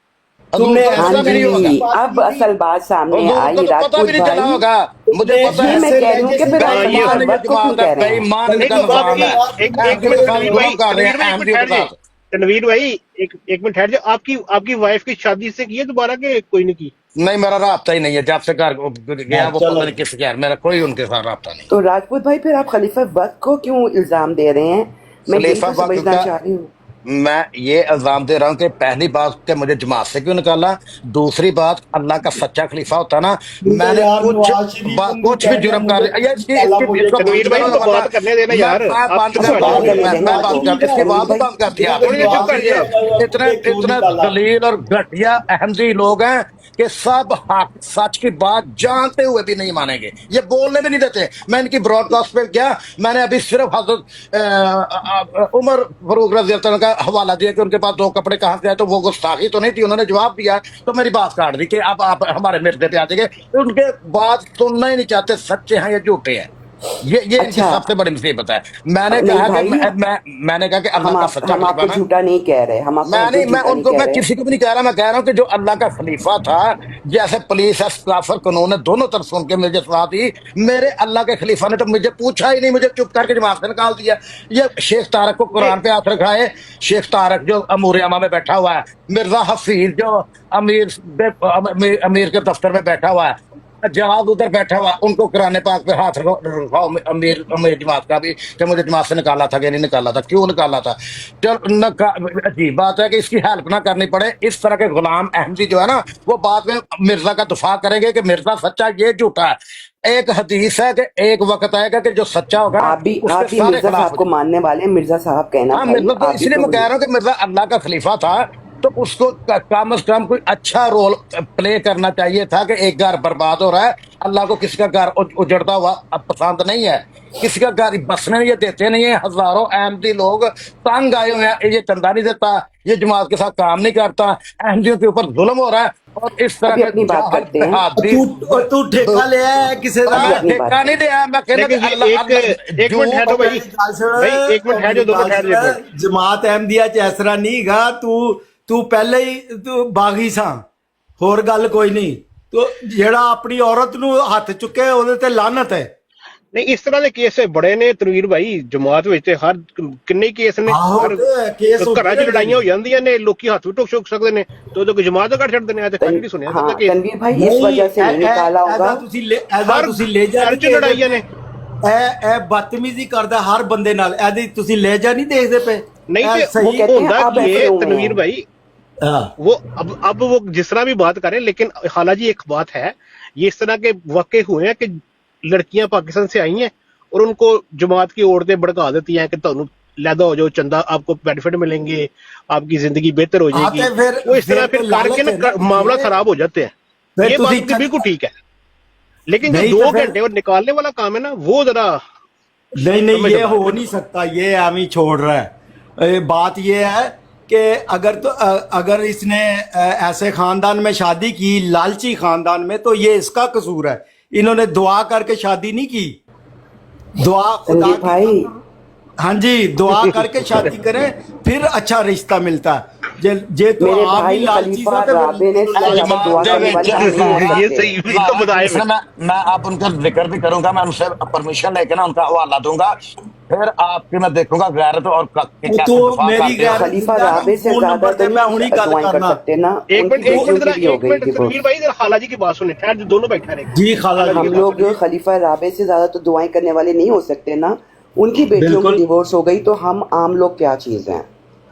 तुमने हजूर हाँ ऐसा भी नहीं होगा। जी, अब असल बात सामने हजूर आई। को तो पता राजपूत भी नहीं चला भाई, होगा। मुझे पता ये है मैं कह रही हूँ कि फिर आप बेईमान जमात की को क्यों जमात कह है, रहे हैं? बेईमान नहीं, का तो बात निजाम ये- है। एक अहमदियों के साथ जुल्म कर रहे हैं, अहमदियों के साथ। तनवीर भाई एक मिनट ठहर जाओ। आपकी वाइफ की शादी से की है दोबारा के कोई नहीं की? नहीं, मेरा राब्ता ही नहीं है। जब से घर गया वो पता नहीं किस घर, मेरा कोई उनके साथ राब्ता नहीं। तो राजपूत भाई फिर आप खलीफा वक्त को क्यों इल्जाम दे रहे हैं? मैं यही खलीफा तो वक्त समझना का- चाह रही हूँ। मैं ये इल्जाम दे रहा हूँ कि पहली बात कि मुझे जमात से क्यों निकाला। दूसरी बात, अल्लाह का सच्चा खलीफा होता ना, मैंने यार कुछ नवाज शरीफ कुछ भी जुर्म कर लिया। तनवीर भाई को बात करने देना यार। मैं बात आप कर चुप कर जाओ। मैं बात कर, इसकी बात बंद कर दिया आपने। थोड़ी देर चुप कर जाओ। इतने दलील और घटिया अहमदी लोग हैं कि सब हक सच की बात जानते हुए भी नहीं मानेंगे, ये बोलने भी नहीं देते। मैं इनकी ब्रॉडकास्ट पे गया, मैंने अभी सिर्फ हजरत उमर फरूक रज़ी अल्लाह अन्हु का हवाला दिया कि उनके पास 2 कपड़े कहाँ से आए, तो वो गुस्ताखी तो नहीं थी, उन्होंने जवाब दिया तो मेरी बात काट दी कि अब आप हमारे मिर्दे पे आ जाएंगे। उनके बात सुनना ही नहीं चाहते, सच्चे हैं या झूठे हैं। ये इनकी अच्छा सबसे बड़ी मुसीबत है। मैंने नहीं कहा कि भाई, मैंने कहा कि अल्लाह का सच्चा हम आपको खलीफा ना, झूठा नहीं कह रहे, हम आपको मैं नहीं, हरगिज मैं झूठा नहीं उनको, कह मैं रहे। किसी को भी नहीं कह रहा, मैं कह रहा हूँ कि जो अल्लाह का खलीफा था, जैसे पुलिस है, काफर कानून है, दोनों तरफ सुन के मुझे सलाह दी, मेरे अल्लाह के खलीफा ने तो मुझे पूछा ही नहीं, मुझे चुप करके जमात से निकाल दिया। ये शेख तारक को कुरान पे हाथ रखा है, शेख तारक जो अमूर अमा में बैठा हुआ है, मिर्जा हफीज जो अमीर के दफ्तर में बैठा हुआ है, जहाज उधर बैठा हुआ, उनको कुरान पाक पे हाथ रखाओ, अमीर अमीर जमात का भी, कि मुझे जमात से निकाला था कि नहीं निकाला था, क्यों निकाला था। चल अजीब बात है कि इसकी हेल्प ना करनी पड़े। इस तरह के गुलाम अहमदी जो है ना, वो बाद में मिर्जा का दफा करेंगे कि मिर्जा सच्चा, ये झूठा है। एक हदीस है कि एक वक्त आएगा कि जो सच्चा होगा ना, आप भी उसके सारे मिर्जा खिलाफ साहब हो को जाएंगे। मानने वाले हैं, मिर्जा साहब कहना हाँ, भाई, मतलब तो आप भी इसलिए तो मैं कह रहा हूँ कि मिर्जा अल्लाह का खलीफा था, तो उसको कम से कम कोई अच्छा रोल प्ले करना चाहिए था कि एक घर बर्बाद हो रहा है, अल्लाह को किसी का घर उजड़ता हुआ अब पसंद नहीं है, किसी का घर बसने ये देते नहीं है। हजारों अहमदी लोग तंग आए हुए हैं, ये चंदा नहीं देता, ये जमात के साथ काम नहीं करता, अहमदियों के ऊपर जुल्म हो रहा है, और इस तरह अभी के अपनी बात करते हैं। तू ठेका लिया है किसी अभी का? अपनी बात ठेका नहीं दिया, मैं कहना कि लेकिन अल्लाह एक मिनट है तो भाई, भाई एक मिनट है जो 2 मिनट है, एक मिनट। जमात अहमदिया च इस तरह नहीं गा, तू पहले ही तू बागी सा, होर गल कोई नहीं। तो जेड़ा अपनी औरत नू हथ चुके ओदे ते लानत है। नहीं, इस तरह के केस बड़े ने तनवीर भाई, जमात ਵਿੱਚ ਹਰ ਕਿੰਨੇ ਕੇਸ ਨੇ, ਆਹੋ ਹਰ ਤੇ ਕੇਸ ਘਰਾਂ 'ਚ ਲੜਾਈਆਂ ਹੋ ਜਾਂਦੀਆਂ ਨੇ, ਲੋਕੀ ਹੱਥ ਵੀ ਟੁੱਕ ਸਕਦੇ ਨੇ, ਤੇ ਉਹਦੇ ਜਮਾਤ ਕੱਢ ਛੱਡਦੇ ਨੇ। ਤੇ ਕੱਲ ਨਹੀਂ ਸੁਣਿਆ हाँ, ਕਿ तनवीर भाई इस वजह से नहीं निकाला होगा। ऐसा ਤੁਸੀਂ ਲੈ ਜਾ ਘਰ 'ਚ ਲੜਾਈਆਂ ਨੇ। ਇਹ ਬਦਤਮੀਜ਼ੀ ਕਰਦਾ ਹਰ ਬੰਦੇ ਨਾਲ, ਇਹਦੀ ਤੁਸੀਂ ਲੈ ਜਾ ਨਹੀਂ ਦੇਖਦੇ ਪਏ। नहीं ਇਹ तो ਸਹੀ कहते हैं होता आप कि ऐसे ये हो गए तनवीर हैं। भाई, हाँ। वो अब वो जिस तरह भी बात करें, लेकिन हालांकि एक बात है, ये इस तरह के वाकई हुए हैं कि लड़कियां पाकिस्तान से आई हैं और उनको जमात की औरतें भड़का देती हैं कि तुम लैदा हो जाओ, चंदा आपको बेनिफिट मिलेंगे, आपकी जिंदगी बेहतर हो जाएगी। हाँ, तो फिर- वो इस तरह फिर फिर तो करके लालच है ना ना, मामला ये- खराब हो जाते हैं। फिर ये तो बात ठीक है। बिल्कुल ठीक है, लेकिन जो नहीं 2 तो फिर- घंटे और निकालने वाला काम है ना, वो जरा नहीं नहीं, समझ ये में हो आता है। नहीं सकता, ये आम ही छोड़ रहा है। बात ये है कि अगर इसने ऐसे खानदान में शादी की, लालची खानदान में, तो ये इसका कसूर है। इन्होंने दुआ करके शादी नहीं की, दुआ खुदा तनवीर की- भाई हाँ जी, दुआ करके शादी करें, फिर अच्छा रिश्ता मिलता है। जे तो मेरे आप भाई भी लालची खलीफा थे, राबे ने इससे ज्यादा दुआ करने वाले हम नहीं हो ये सकते। सही भी तो बताए इसमें मैं आप उनका जिक्र भी करूंगा, मैं उनसे परमिशन लेके ना उनका हवाला दूंगा, फिर आपकी मैं देखूंगा गैरत और तो मेरी गैरत- खलीफा राबे से फोन ज्यादा नंबर तो दे, मैं हुनी गल दुआएं कर करना। सकते ना। एक उनकी मिनट एक बेटियों मिनट की जरा भी हो एक गई मिनट divorce। तनवीर भाई, जरा खाला जी की बात सुने, ठहर दोनों बैठा रहे। जी खाला जी हम लोग खलीफा राबे से ज्यादा तो दुआएं करने वाले नहीं हो सकते ना। उनकी बेटियों की बिल्कुल। डिवोर्स हो गई तो हम आम लोग क्या चीज हैं।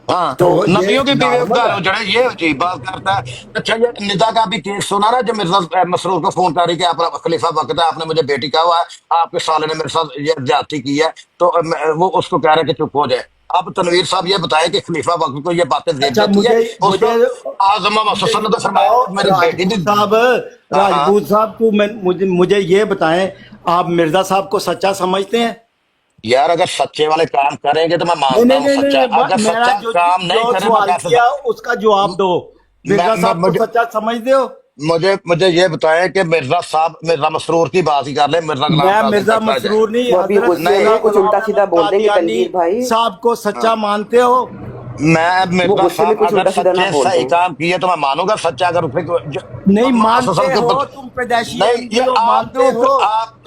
हाँ, तो तो नबियों की ये बेवकूफ जो है ये अजीब बात करता है। अच्छा, ये निदा का भी केस सुना ना, जो मिर्जा मसरूर को फोन कर रही कि आप खलीफा वक्त है, आपने मुझे बेटी कहा हुआ है, आपके साले ने मेरे साथ ये ज्यादती की है, तो वो उसको कह रहे हैं कि चुप हो जाए। अब तनवीर साहब ये बताए कि खलीफा वक्त को ये बातें दे अच्छा, देती है, मुझे आजम मसरूर ने तो फरमाया मेरी बेटी भी। राजपूत साहब को मुझे ये बताएं, आप मिर्जा साहब को सच्चा समझते हैं? यार, अगर सच्चे वाले काम करेंगे तो मैं मानता हूँ सच्चा, अगर मेरा सच्चा काम नहीं जो करे सवाल मैं कैसे। किया उसका जवाब दो। मिर्जा साहब को मुझे- सच्चा समझते हो? मुझे ये बताएं कि मिर्जा साहब मिर्जा मसरूर की बात ही कर ले, मिर्जा गुलाम मैं कासिम मिर्जा तक आ जाए। मसरूर नहीं, वो अभी हजरत गुस्से मिर्जा में कुछ गुलाम उल्टा सीधा बोल देंगे कादियानी तनवीर भाई। साहब को सच्चा मानते हो? मैं मिर्जा गुस्से में साहब कुछ अगर उल्टा सीधा ना सच्चे बोल सही दें। काम किए तो मैं मानूंगा सच्चा, अगर उसने नहीं मानते हो तुम, पैदाइशी नहीं, ये हो, मानते हो?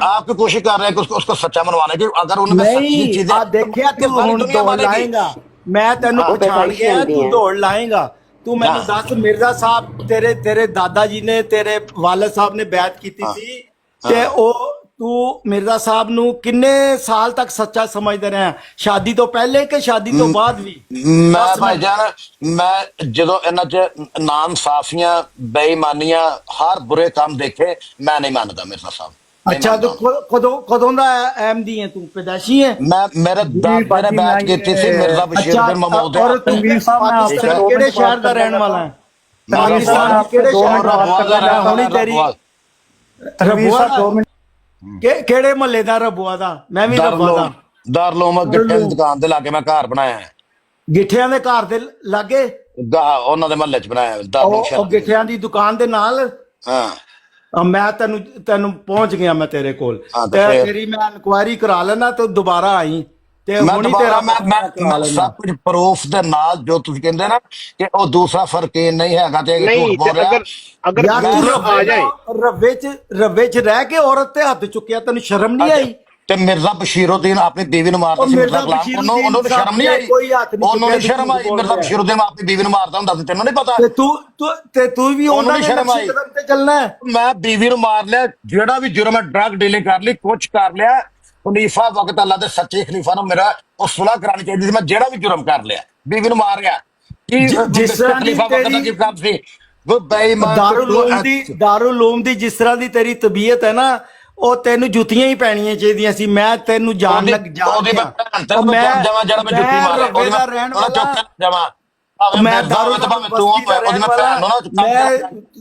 आप कोशिश कर रहे हैं कि उसको सच्चा मनवाने की, अगर उनमें सच्ची नहीं, चीजें आ देखिया तू सारी हुण दुनिया दौड़ मानेगी। लाएगा, मैं तेन हाँ, पछाण पैदाइशी गया, आंधी तू है। दौड़ लाएगा। तू मैंने हाँ। दस, मिर्जा साहब तेरे दादाजी ने, तेरे वालिद साहब ने बैत की थी ते ओ तू मिर्जा साहब नू किन्ने साल तक सच्चा समझते रहे हैं? शादी तो पहले के शादी तो बाद भी? मैं दस भाई मिनट। जान, मैं जो इन्हां च नाम साफियां बेईमानियां हर बुरे काम देखे, मैं नहीं मानता मिर्जा साहब। नहीं अच्छा, तो मानता हूं। कदों दा अहमदी है तू, पैदाइशी है? मेरे दादा ने बैठ की थी मिर्जा बशीर अच्छा, बिन महमूद और तू पाकिस्तान केड़े शहर दा रहने वाला है? पाकिस्तान केड़े शहर दा? हुणी तेरी रबुआ केड़े महल्ले दा? रबुआ दा? मैं भी रबुआ दा। दारलोम गिट्ठे ਦੀ ਦੁਕਾਨ ਦੇ ਲਾਗੇ ਮੈਂ ਘਰ ਬਣਾਇਆ ਹੈ। ਗਿੱਠਿਆਂ ਦੇ ਘਰ ਦੇ ਲਾਗੇ? ਉਹਨਾਂ ਦੇ ਮਹੱਲੇ ਚ ਬਣਾਇਆ ਹੈ, ਦਾਰਲੋਮ ਉਹ ਗਿੱਠਿਆਂ ਦੀ ਦੁਕਾਨ ਦੇ ਨਾਲ? ਹਾਂ। ਮੈਂ ਤੈਨੂੰ ਪਹੁੰਚ ਗਿਆ ਮੈਂ ਤੇਰੇ ਕੋਲ ਹਾਂ ਤੇ ਤੇ ਫਿਰ ਤੇਰੀ ਮੈਂ ਇਨਕੁਆਇਰੀ ਕਰਾ ਲੈਣਾ ਤੇ ਦੁਬਾਰਾ ਆਈ ਤੇ ਮੈਂ ਹੁਣੀ ਦੁਬਾਰਾ ਤੇਰਾ ਮੈਂ ਪਤਾ ਕਰਾ ਮੈਂ ਲੈਣਾ ਸਭ ਕੁਝ ਪ੍ਰੂਫ ਦੇ ਨਾਲ ਜੋ ਤੁਸੀਂ ਕਹਿੰਦੇ ਨਾ ਕਿ ਉਹ ਦੂਸਰਾ ਫਰਕ ਇਹ ਨਹੀਂ ਹੈਗਾ ਤੇ ਇਹ ਝੂਠ नहीं ਬੋਲ ਰਿਹਾ अगर ਯਾਰ ਮੈਂ ਤੂੰ दूसरा आ जाए ਰੱਵੇ ਚ ਰਹਿ ਕੇ ਔਰਤ ਤੇ ਹੱਥ ਚੁੱਕਿਆ ਤੈਨੂੰ ਸ਼ਰਮ ਨਹੀਂ ਆਈ ਤੇ ਮਿਰਜ਼ਾ ਬਸ਼ੀਰੁদ্ਦੀਨ ਆਪਣੀ ਬੀਵੀ ਨੂੰ ਮਾਰਦਾ ਉਹ ਸੀ ਮਿਰਜ਼ਾ ਮਿਰਜ਼ਾ ਗੁਲਾਮ ਬਸ਼ੀਰੁদ্ਦੀਨ ਉਹਨੂੰ ਸ਼ਰਮ ਨਹੀਂ ਆਈ ਕੋਈ ਹੱਥ ਨਹੀਂ ਉਹਨੂੰ ਨਹੀਂ ਚੁੱਕਿਆ, ਸ਼ਰਮ ਆਈ ਝੂਠ ਬੋਲ ਮਿਰਜ਼ਾ ਰਿਹਾ। ਬਸ਼ੀਰੁদ্ਦੀਨ ਆਪਣੀ ਬੀਵੀ ਨੂੰ ਮਾਰਦਾ ਹੁੰਦਾ ਸੀ ਤੈਨੂੰ ਨਹੀਂ ਪਤਾ ਤੇ ਤੂੰ ਵੀ ਉਹਨੂੰ ਉਹਨਾਂ ਨੀ ਦੇ ਸ਼ਰਮ ਨਕਸ਼ੇ ਆਈ। ਕਦਮ ਤੇ ਚੱਲਣਾ ਹੈ। ਮੈਂ ਬੀਵੀ ਨੂੰ ਮਾਰ ਲਿਆ ਜਿਹੜਾ ਵੀ ਜੁਰਮ ਹੈ ਡਰਗ ਡੀਲਿੰਗ ਕਰ ਲਈ ਕੁਛ ਕਰ ਲਿਆ ਖਲੀਫਾ ਵਕਤ ਅੱਲਾ ਦੇ ਸੱਚੇ ਖਲੀਫਾ ਨੂੰ ਮੇਰਾ ਉਹ ਸੁਲ੍ਹਾ ਕਰਾਣੀ ਚਾਹੀਦੀ ਸੀ ਮੈਂ ਜਿਹੜਾ ਵੀ ਜੁਰਮ ਕਰ ਲਿਆ ਬੀਵੀ ਨੂੰ ਮਾਰ ਗਿਆ ਕੀ ਜਿਸ ਤਰ੍ਹਾਂ ਦੀ ਖਲੀਫਾ ਵਕਤ ਦਾ ਕੀ ਕੰਮ ਸੀ ਉਹ ਬੇਈਮਾਨ ਦਾਰੁਲ ਦੀ ਜਿਸ ਤਰ੍ਹਾਂ ਦੀ ਤੇਰੀ ਤਬੀਅਤ ਹੈ ਨਾ ਉਹ ਤੈਨੂੰ ਜੁੱਤੀਆਂ ਹੀ ਪੈਣੀਆਂ ਚਾਹੀਦੀਆਂ ਸੀ ਮੈਂ ਤੈਨੂੰ ਜਾਣ ਲੱਗ ਉਹਦੀ ਮੈਂ ਭੈਣ ਤੇ ਜਮਾ ਜਿਹੜਾ ਮੈਂ ਜੁੱਤੀ ਮਾਰਿਆ ਉਹਦੀ ਮੈਂ ਰਹਿਣ ਚੁੱਕ ਵਾਲਾ ਜਮਾ ਮੈਂ ਦਾਰੂ ਉਹਦੀ ਮੈਂ ਭੈਣ ਨੂੰ ਨਾ ਮੈਂ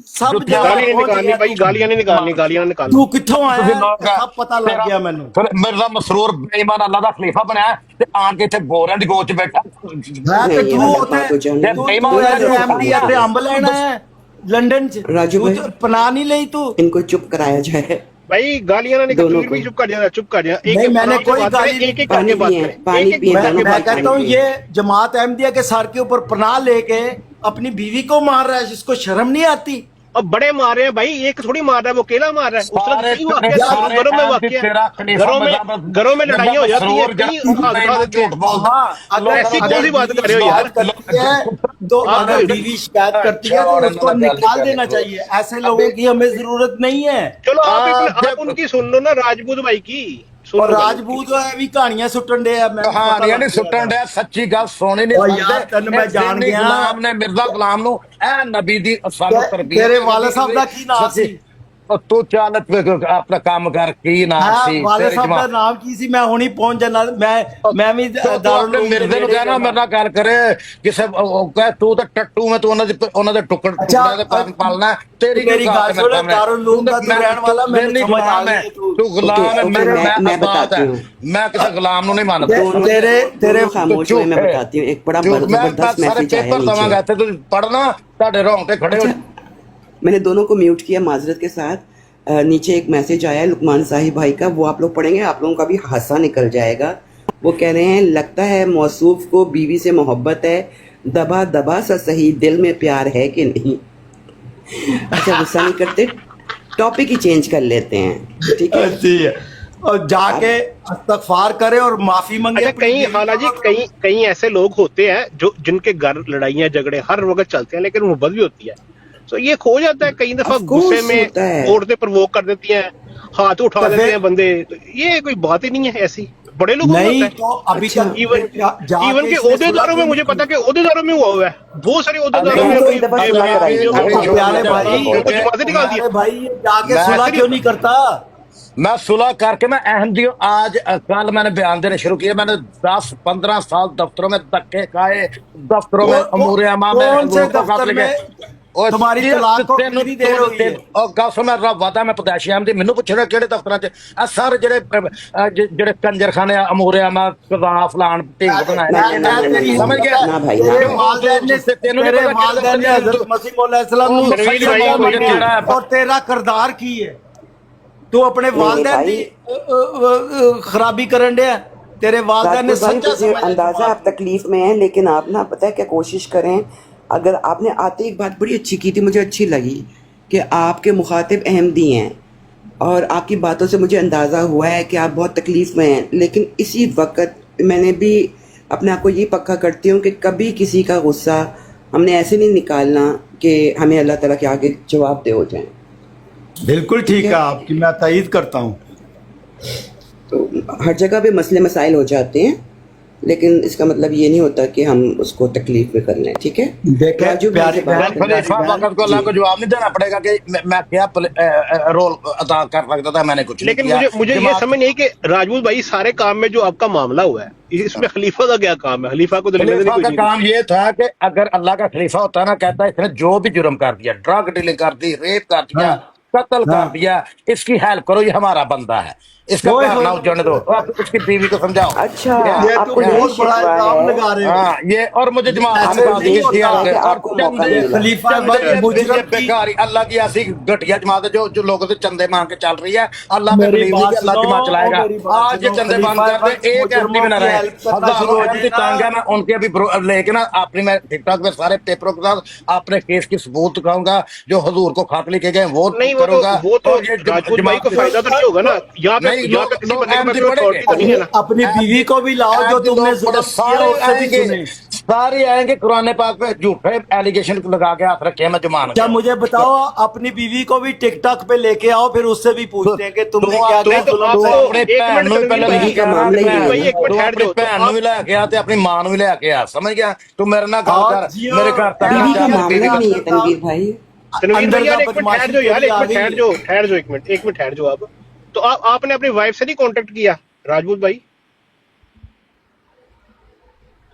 ਸਭ ਜੁੱਤੀਆਂ ਜਗ੍ਹਾ गालियां नहीं ਪਹੁੰਚ निकालनी ਗਿਆ भाई, गालियां नहीं निकालनी, गालियां नहीं निकालनी। ਤੂੰ ਕਿੱਥੋਂ ਆਇਆ ਤੁਸੀਂ ਲੋਕ ਆ। ਸਭ ਪਤਾ ਲੱਗ ਗਿਆ ਮੈਨੂੰ ਫਿਰ ਮਿਰਜ਼ਾ ਮਸਰੂਰ ਬੇਈਮਾਨ ਅੱਲਾ ਦਾ ਖਲੀਫਾ ਬਣਿਆ ਤੇ ਆਣ ਕੇ ਇੱਥੇ ਗੋਰਿਆਂ ਦੀ ਗੋਚ ਬੈਠਾ ਮੈਂ ਤੇ नहीं, ਤੂੰ ये ਉੱਥੇ बात तो जान ਤੂੰ ਬੇਈਮਾਨ ਐਮਡੀ ਤੇ ਅੰਬ ਲੈਣਾ ਹੈ ਲੰਡਨ ਚ राजू ਤੂੰ भाई, ਪਨਾਹ ਨਹੀਂ ਲਈ ਤੂੰ इनको चुप कराया जाए। भाई गालियां ना निकाल, दोनों तू भी को। चुप कर जा, चुप कर जा। नहीं, मैंने कोई गाली एक एक पानी करके बात पिए, करें, पानी एक-एक पिए, बात दोनों करके मैं बात कहता हूँ करेंगे। ये जमात अहमदिया के सर के ऊपर पनाह लेके अपनी बीवी को मार रहा है जिसको शर्म नहीं आती अब बड़े मार रहे हैं भाई, एक थोड़ी मार रहा है, वो अकेला मार रहा है। उस तरह कई वाक़या हैं, घरों में वाक़या हैं, घरों में लड़ाइयाँ हो जाती हैं, कई हाथ उठा देते हैं। हाँ अगर ऐसी कौन सी बात कर रहे हो यार? करती है तो अगर बीवी शिकायत करती है तो उसको निकाल देना चाहिए ऐसे लोगों की हमें जरूरत नहीं है चलो आप उनकी सुन लो ना, राजपूत भाई की सुन और लो भाई। राजपूत है भी कहानियां सुटन डे मैं ਕਹਾਣੀਆਂ ਨਹੀਂ ਸੁੱਟਣ ਡਿਆ ਸੱਚੀ ਗੱਲ ਸੋਣੀ ਨਹੀਂ ਓ ਯਾਰ, ਤੈਨੂੰ ਮੈਂ ਜਾਣ ਗਿਆ। ਗੁਲਾਮ ਨੇ ਮਿਰਜ਼ਾ ਗੁਲਾਮ ਨੂੰ ਇਹ ਨਬੀ ਦੀ ਸਾਨੂੰ ਤਰਬੀਅਤ ਤੇਰੇ ਵਾਲਿਦ ਸਾਹਿਬ ਦਾ ਕੀ ਨਾਮ ਸੀ? ਉਹ ਤੂੰ ਚੱਲ ਆਪਣਾ ਕੰਮ ਕਰ ਕੀ ਨਾਮ हाँ ਸੀ वाले ਤੇਰੀ साहब का ਜਮਾਤ नाम की सी मैं हुनी पहुंच जाना मैं भी दारुल उलूम ਮਿਰਜ਼ੇ दे ਨੂੰ नेड़े ਕਹਿਣਾ ਮੇਰੇ ਨਾਲ ਗੱਲ ਕਰੇ ਕਿਸੇ ਉਹ ਕਹੇ ਤੂੰ ਤਾਂ ਟੱਟੂ ਮੈਂ ਤੂੰ ਉਹਨਾਂ ਦੇ ਟੁਕੜ ਟੁਕੜਿਆਂ ਦੇ ਪਾਲਣ ਪਾਲਣਾ ਤੇਰੀ मेरी गाल सुन दारुल उलूम का तू रहने वाला मैं समझ आ गई ਤੂੰ ਗੁਲਾਮ ਹੈ Okay, okay, मैं बताती हूँ। ਮੈਂ ਕਿਸੇ ਗੁਲਾਮ ਨੂੰ ਨਹੀਂ ਮੰਨਦਾ तेरे दोनों खामोश हुए, मैं बताती हूँ। एक बड़ा जबरदस्त सारे मैसेज आया पेपर दवांगा नीचे। ਇੱਥੇ ਤੁਸੀਂ ਪੜਨਾ ਤੁਹਾਡੇ ਰੋਂਗਟੇ ਖੜੇ ਹੋ मैंने दोनों को म्यूट किया माजरत के साथ। नीचे एक मैसेज आया है लुकमान साहिब भाई का, वो आप लोग पढ़ेंगे, आप लोगों का भी हासा निकल जाएगा। वो कह रहे हैं लगता है मौसूफ को बीवी से मोहब्बत है, दबा दबा सा सही दिल में प्यार है कि नहीं। अच्छा गुस्सा नहीं करते, टॉपिक ही चेंज कर लेते हैं, ठीक है। अच्छी है और जाके इस्तगफार करे और माफी मांगे अच्छा कहीं हालांकि कहीं ऐसे लोग होते हैं जो जिनके घर लड़ाइयाँ झगड़े हर वक्त चलते हैं लेकिन मोहब्बत भी होती है, तो ये खो जाता है कई दफा Of course गुस्से में, होता है। औरतें प्रवोक कर देती हैं, हाथ उठा तो देते फिर- हैं बंदे, तो ये कोई बात ही नहीं है ऐसी, बड़े लोगों में नहीं होता तो है। अभी अच्छा, तक इवन जाके इवन के इसने ओहदेदारों में सुलह मुझे पता है कि ओहदेदारों में हुआ हुआ है, बहुत सारे ओहदेदारों में तो अपनी- एक दफा सुलह कराई। तो प्यारे भाई कुछ बातें निकाल दी। प्यारे भाई ये जाके मैं- सुलह क्यों नहीं करता मैं सुलह करके मैं अहमदी हूँ आज कल मैंने बयान देने शुरू किए मैंने 10-15 साल दफ्तरों में धक्के खाए दफ्तरों में अमूर अमा में कौन से लोगों का दफ्तर लेके- में और तुम्हारी ये तलाक को तेनू- कितनी देर हुई है? और गल सुन मैं वादा मैं पदैशी अहमदी मैनू पुछना किहड़े दफ्तरां च आ सारे ਜਿਹੜੇ ਕੰਜਰਖਾਨੇ ਅਮੂਰੇ ਅਮਾ ਕਦਾ ਫਲਾਣ ਢੀਂਗ ਬਣਾਏ ਸਮਝ ਗਿਆ ना भाई तेरे ना। वालिदैन ने तेनू नहीं तेरे पता वालिदैन ने हजरत मसीह मौला सलाम नु तनवीर भाई, सजदा कोई नहीं मंगा और तेरा किरदार की है तू अपने वालिदैन भाई। दी खराबी करन डया तेरे वालिदैन ने राजपूत भाई सच्चा तुझे समझ अंदाजा आप तकलीफ में हैं, लेकिन आप ना पता है क्या कोशिश करें, अगर आपने आते एक बात बड़ी अच्छी की थी, मुझे अच्छी लगी कि आपके मुखातिब अहमदी हैं और आपकी बातों से मुझे अंदाज़ा हुआ है कि आप बहुत तकलीफ में हैं, लेकिन इसी वक्त मैंने भी अपने आप को ये पक्का करती हूँ कि कभी किसी का गुस्सा हमने ऐसे नहीं निकालना कि हमें अल्लाह ताला के आगे जवाब दे हो जाए। बिल्कुल ठीक है आपकी मैं तायद करता हूँ तो हर जगह पे मसले मसाइल हो जाते हैं, लेकिन इसका मतलब ये नहीं होता कि हम उसको तकलीफ में कर लें, ठीक है। देखें, राजू भाई से प्यारे बात बहन, करनी खलीफा है। वक्त को अल्लाह को जवाब नहीं देना पड़ेगा कि मैं क्या रोल अदा कर सकता था मैंने कुछ लेकिन नहीं मुझे ये समझ नहीं है कि राजपूत भाई सारे काम में जो आपका मामला हुआ है इसमें खलीफा का क्या काम है? खलीफा को तो लेने खलीफा देने का कोई काम ये था कि अगर अल्लाह का खलीफा होता ना कहता है इसने जो भी जुर्म कर दिया ड्रग डीलिंग कर दी रेप कर दिया कत्ल कर दिया इसकी हेल्प करो ये हमारा बंदा है इसका ओए घर ना होए। उजाड़ने दो, आप उसकी बीवी को समझाओ। अच्छा, ये आपको तुम ये बहुत बड़ा शिकवा इल्जाम है, लगा रहे हो। हाँ, ये और मुझे जमात ऐसे से आपको बात नहीं ये की थी शिकवा है होता। कि और आपको मौका चंदे मिला। खलीफा चंदे भाई ये मुजरम की बेकारी अल्लाह की ऐसी घटिया जमात है जो लोगों से चंदे मांग के चल रही है। अल्लाह पे मेरी बिलीव नहीं बात कि अल्लाह सुनो जमात और चलाएगा। मेरी बात आज ये सुनो, चंदे बंद खलीफा कर दे, वक्त एक एमपी मुजरमों भी ना की रहे। हेल्प करना शुरू हजारों हो एमपी जाए तंग है, ना। मैं उनके अभी लेके ना अपनी मैं टिकटॉक पे सारे पेपरों के साथ अपने केस की सबूत दिखाऊंगा, जो हजूर को खत लिखे गए वो नहीं, करूंगा। वो तो और ये राजपूत भाई जमात को फायदा तो नहीं होगा ना, यहाँ पे नहीं, यहाँ पे किसी बंदे के पास एमपी कोई पढ़ेंगे, अथॉरिटी तो नहीं है ना। अपनी बीवी को भी लाओ जो तुमने जुल्म किया सारे उससे भी आएंगे, सुने। सारे आएंगे कुरान पाक पे झूठे एलिगेशन लगा के हाथ रखे हैं, मैं जुमान क्या मुझे बताओ, अपनी बीवी को भी टिकटॉक पे लेके आओ, फिर उससे भी पूछते हैं कि तुमने तो क्या तो क्या तो जुल्म आपको किया। अपने एक भैन मिनट ਨੂੰ तनवीर ਪਹਿਲਾਂ भाई, ਲੈ ਕੇ ਆਣਾ, तनवीर तनवीर भाई एक मिनट ਤੂੰ ठहर ਆਪਣੀ जाओ, तो ਭੈਣ ਨੂੰ ਵੀ ਲੈ ਕੇ ਆ ਤੇ ਆਪਣੀ ਮਾਂ ਨੂੰ ਵੀ ਲੈ ਕੇ ਆ, समझ गया? तू मेरे ना गल हाँ, कर, जियो, मेरे घर तक बीवी का आ जा, मामला बीवी ही का नहीं है तनवीर भाई। तनवीर अंदर भाई यार का एक मिनट बदमाशी ठहर जाओ यार, एक तेरी आ मिनट ठहर गई। जाओ, ठहर जाओ, एक मिनट ठहर जाओ आप। तो आपने अपनी वाइफ से नहीं कांटेक्ट किया राजपूत भाई?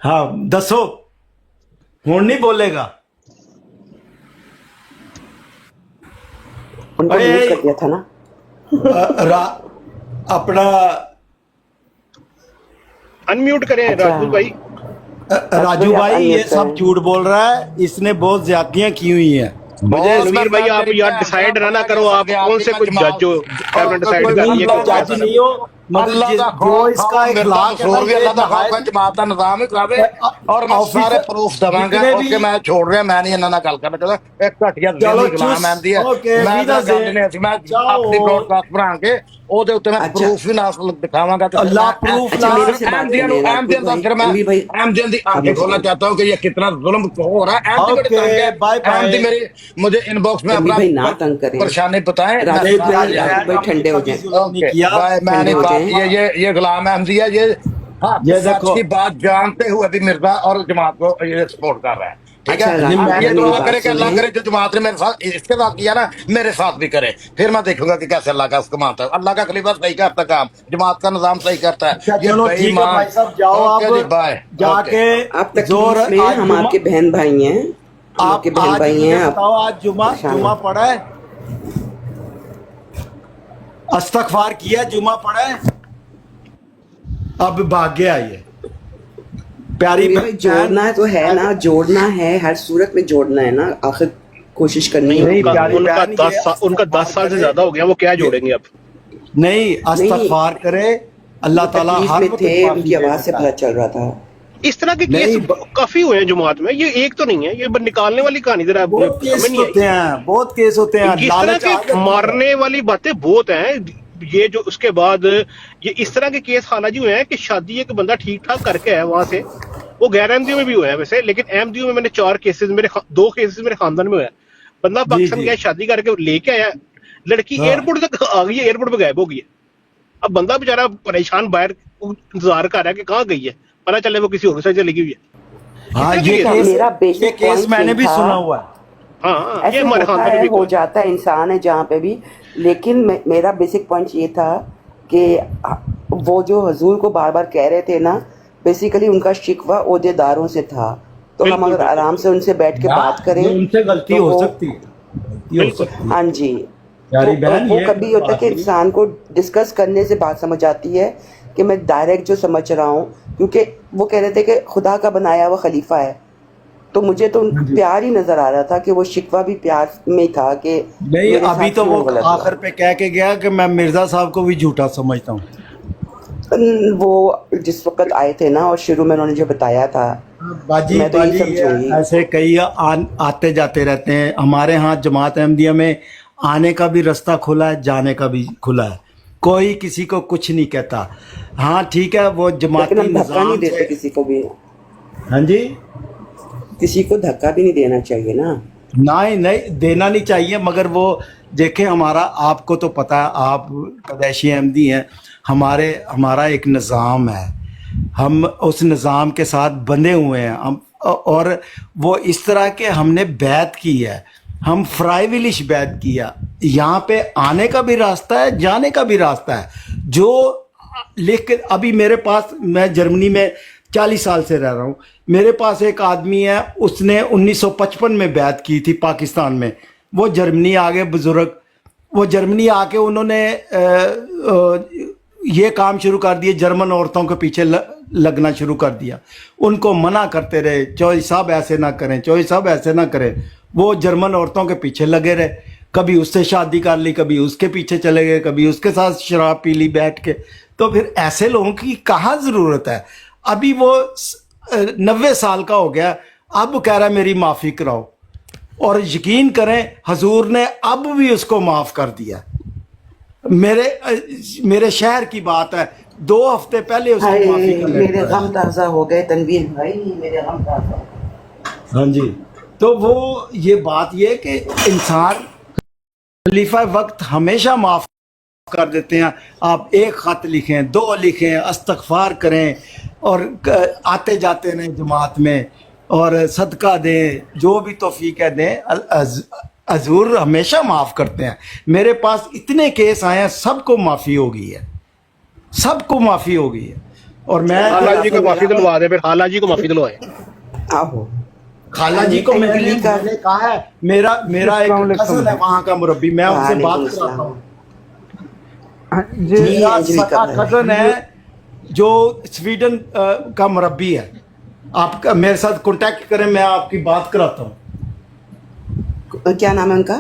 हाँ दसो, हूं नहीं बोलेगा। उनको अरे, म्यूट कर दिया था ना। अपना अनम्यूट करें अच्छा। राजपूत भाई। राजू आप भाई ये अनम्यूट सब करें। झूठ बोल रहा है, इसने बहुत ज्यादतियां की हुई हैं। तनवीर भाई आप यार डिसाइड ना करो, आप कौन से कुछ जज हो आपने डिसाइड कर नहीं, लिया मैं जज नहीं हूँ, मगर अल्लाह का जो इसका इखलाक है ना, भी ये अल्लाह का नहायत- खौफ है, जमात का निजाम ही करावे और मैं ऑफिसर सारे प्रूफ दवांगा। जितने ओके, भी- मैं छोड़ रहा, मैं नहीं इन्हां नाल गल करना चाहता। एक घटिया चलो, ज़हनी गुलाम चुस, आंदी है, ओके, मैं सीधा गल से नहीं सी, मैं जाओ। अपनी ब्रॉडकास्ट बना के ਉਹਦੇ ਉੱਤੇ ਮੈਂ अच्छा। ਪ੍ਰੂਫ ਵੀ ਨਾਲ ਦਿਖਾਵਾਂਗਾ ਤੇ अल्लाह proof अच्छा, मेरे से बात अहमदियन करने हैं, अहमदियन राजपूत फिर मैं भाई। भाई, अहमदियन की आंखें समझ खोलना गया। चाहता हूँ कि ये कितना जुल्म हो रहा है। अहमदी बड़े ओके, तंग है, बाय बाय। अहमदी मेरी मुझे इनबॉक्स में तनवीर अपना भाई ना तंग करें। परेशानी बताएं। राजपूत मैं- भाई, राजपूत भाई ठंडे हो जाए। नहीं किया। भाई मैं ठंडे नहीं हो बात, जाएं। ये गुलाम अहमदी है, ये हाँ, ये सच देखो। की बात जानते हुए भी मिर्जा और जमात को ये सपोर्ट कर रहा है। ठीक अच्छा, है, राजपूत अब भाई, ये मेरी दुआ बात करे कि अल्लाह सुनिए। करे जो जमात ने मेरे साथ इसके साथ किया ना, मेरे साथ भी करे। फिर मैं देखूंगा कि कैसे अल्लाह का उसको मानता है। अल्लाह का खलीफा सही करता है काम, जमात का निजाम सही करता है। अच्छा, ये चलो ठीक है बेईमान- भाई साहब, जाओ ओके जी, आप बाय। जाके आप जोर तकलीफ में, आज हम जुमा- आपके बहन भाई हैं, हम आप आपके बहन आज भाई मुझे हैं। आप बताओ, आज जुमा परेशान जुमा हो। पड़ा है, अस्तगफार किया, जुमा पड़ा है, अब भाग गया ये प्यारी तनवीर भाई, बहन। जोड़ना तो है ना, जोड़ना है, हर सूरत में जोड़ना है ना, आखिर कोशिश करनी नहीं, होगी। प्यारी बहन, ये उनका 10 साल से ज्यादा हो गया, वो क्या जोड़ेंगे अब? नहीं, अस्तगफार करे, अल्लाह ताला तकलीफ हर में वक्त थे, माफी उनकी आवाज से देता पता है। चल रहा था। इस तरह के नहीं, केस काफी हुए हैं जमात में, ये एक तो नहीं है, ये निकालने वाली कहानी जरा बहुत केस समझ नहीं आई। होते हैं, बहुत केस होते हैं। इस तरह लालच आ के जाती है। मारने वाली बातें बहुत हैं। ये जो उसके बाद ये इस तरह के केस हालांकि हुए हैं कि शादी एक बंदा ठीक ठाक करके है वहां से, वो गैर अहमदियों में भी हुआ है वैसे, लेकिन अहमदियों में मैंने 4 केसेस, दो केसेस मेरे खानदान में हुआ है। बंदा पाकिस्तान जी। गया, शादी करके लेके आया, लड़की हाँ। एयरपोर्ट तक आ गई है, एयरपोर्ट पे गायब हो गई है। अब बंदा बेचारा परेशान बाहर इंतजार कर रहा है कि कहाँ गई है, पता चले वो किसी और से चली गई है। हाँ, इस तरह ये के केस, मेरा basic ये केस point मैंने ये भी था। सुना हुआ है। हाँ, ऐसे ये हमारे होता खानदान में है, भी हो जाता है, इंसान है जहाँ पे भी। लेकिन मेरा बेसिक पॉइंट ये था कि वो जो हजूर को बार बार कह रहे थे ना, बेसिकली उनका शिकवा ओहदेदारों से था। तो हम बिल्कुल, अगर बिल्कुल। आराम से उनसे बैठ के बात करें, ये उनसे गलती तो हो वो- सकती है, गलती हो सकती है। हाँ जी, प्यारी बहन, वो ये कभी होता है कि बात इंसान को डिस्कस करने से बात समझ आती है कि मैं डायरेक्ट जो समझ रहा हूँ, क्योंकि वो कह रहे थे कि खुदा का बनाया हुआ खलीफा है, तो मुझे तो प्यार ही नजर आ रहा था कि वो शिकवा भी प्यार में था कि नहीं, मेरे अभी साथ तो क्यों वो गलत हुआ। आखिर पे कह के गया कि मैं मिर्जा साहब को भी झूठा समझता हूँ। वो जिस वक्त आए थे ना, और शुरू में उन्होंने जो बताया था, बाजी मैं तो यही बाजी समझूंगी। ऐसे कई आते जाते रहते हैं। हमारे यहाँ जमात अहमदिया में आने का भी रास्ता खुला है, जाने का भी खुला है, कोई किसी को कुछ नहीं कहता। हाँ ठीक है, वो जमाती लेकिन हम धक्का नहीं निजाम देते से। किसी को भी, हाँ जी, किसी को धक्का भी नहीं देना चाहिए ना। नहीं नहीं देना नहीं चाहिए, मगर वो देखें, हमारा आपको तो पता है, आप कदैशी अहमदी हैं, हमारा एक निज़ाम है, हम उस निज़ाम के साथ बंधे हुए हैं हम, और वो इस तरह के हमने बैत की है, हम फ्राइविलिश बैत किया। यहाँ पे आने का भी रास्ता है, जाने का भी रास्ता है। जो लिख के अभी मेरे पास, मैं जर्मनी में 40 साल से रह रहा हूँ, मेरे पास एक आदमी है, उसने 1955 में बैत की थी पाकिस्तान में। वो जर्मनी आ गए बुजुर्ग, वो जर्मनी आके उन्होंने ये काम शुरू कर दिए, जर्मन औरतों के पीछे लगना शुरू कर दिया। उनको मना करते रहे, चौधरी साहब ऐसे ना करें, चौधरी साहब ऐसे ना करें। वो जर्मन औरतों के पीछे लगे रहे, कभी उससे शादी कर ली, कभी उसके पीछे चले गए, कभी उसके साथ शराब पी ली बैठ के। तो फिर ऐसे लोगों की कहाँ ज़रूरत है? अभी वो 90 साल का हो गया, अब कह रहा है मेरी माफ़ी कराओ, और यकीन करें हुजूर ने अब भी उसको माफ़ कर दिया। मेरे शहर की बात है, 2 हफ्ते पहले उसको हाय, माफ़ी कर मेरे लेता है। गम ताज़ा हो गए तनवीर भाई, मेरे गम ताज़ा हो गए। हाँ जी। तो वो ये बात ये है कि इंसान खलीफा वक्त हमेशा माफ़ कर देते हैं। आप एक ख़त लिखें, 2 लिखें, इस्तग़फ़ार करें, और आते जाते रहें जमात में, और सदका दें, जो भी तौफीक है दें। हजूर हमेशा माफ़ करते हैं। मेरे पास इतने केस आए हैं, सबको माफ़ी हो गई है, सबको माफ़ी हो गई है। और मैं खाला जी को माफी दिलवा दे, फिर खाला जी को माफी दिलवाए। आहो, खाला जी को मैंने कहा है, मेरा एक कज़न है वहाँ का मुरब्बी, मैं उनसे बात कराता हूँ। मेरा सगा कज़न है जो स्वीडन का मुरब्बी है। आपका मेरे साथ कांटेक्ट करें, मैं आपकी बात कराता हूँ। क्या नाम है उनका?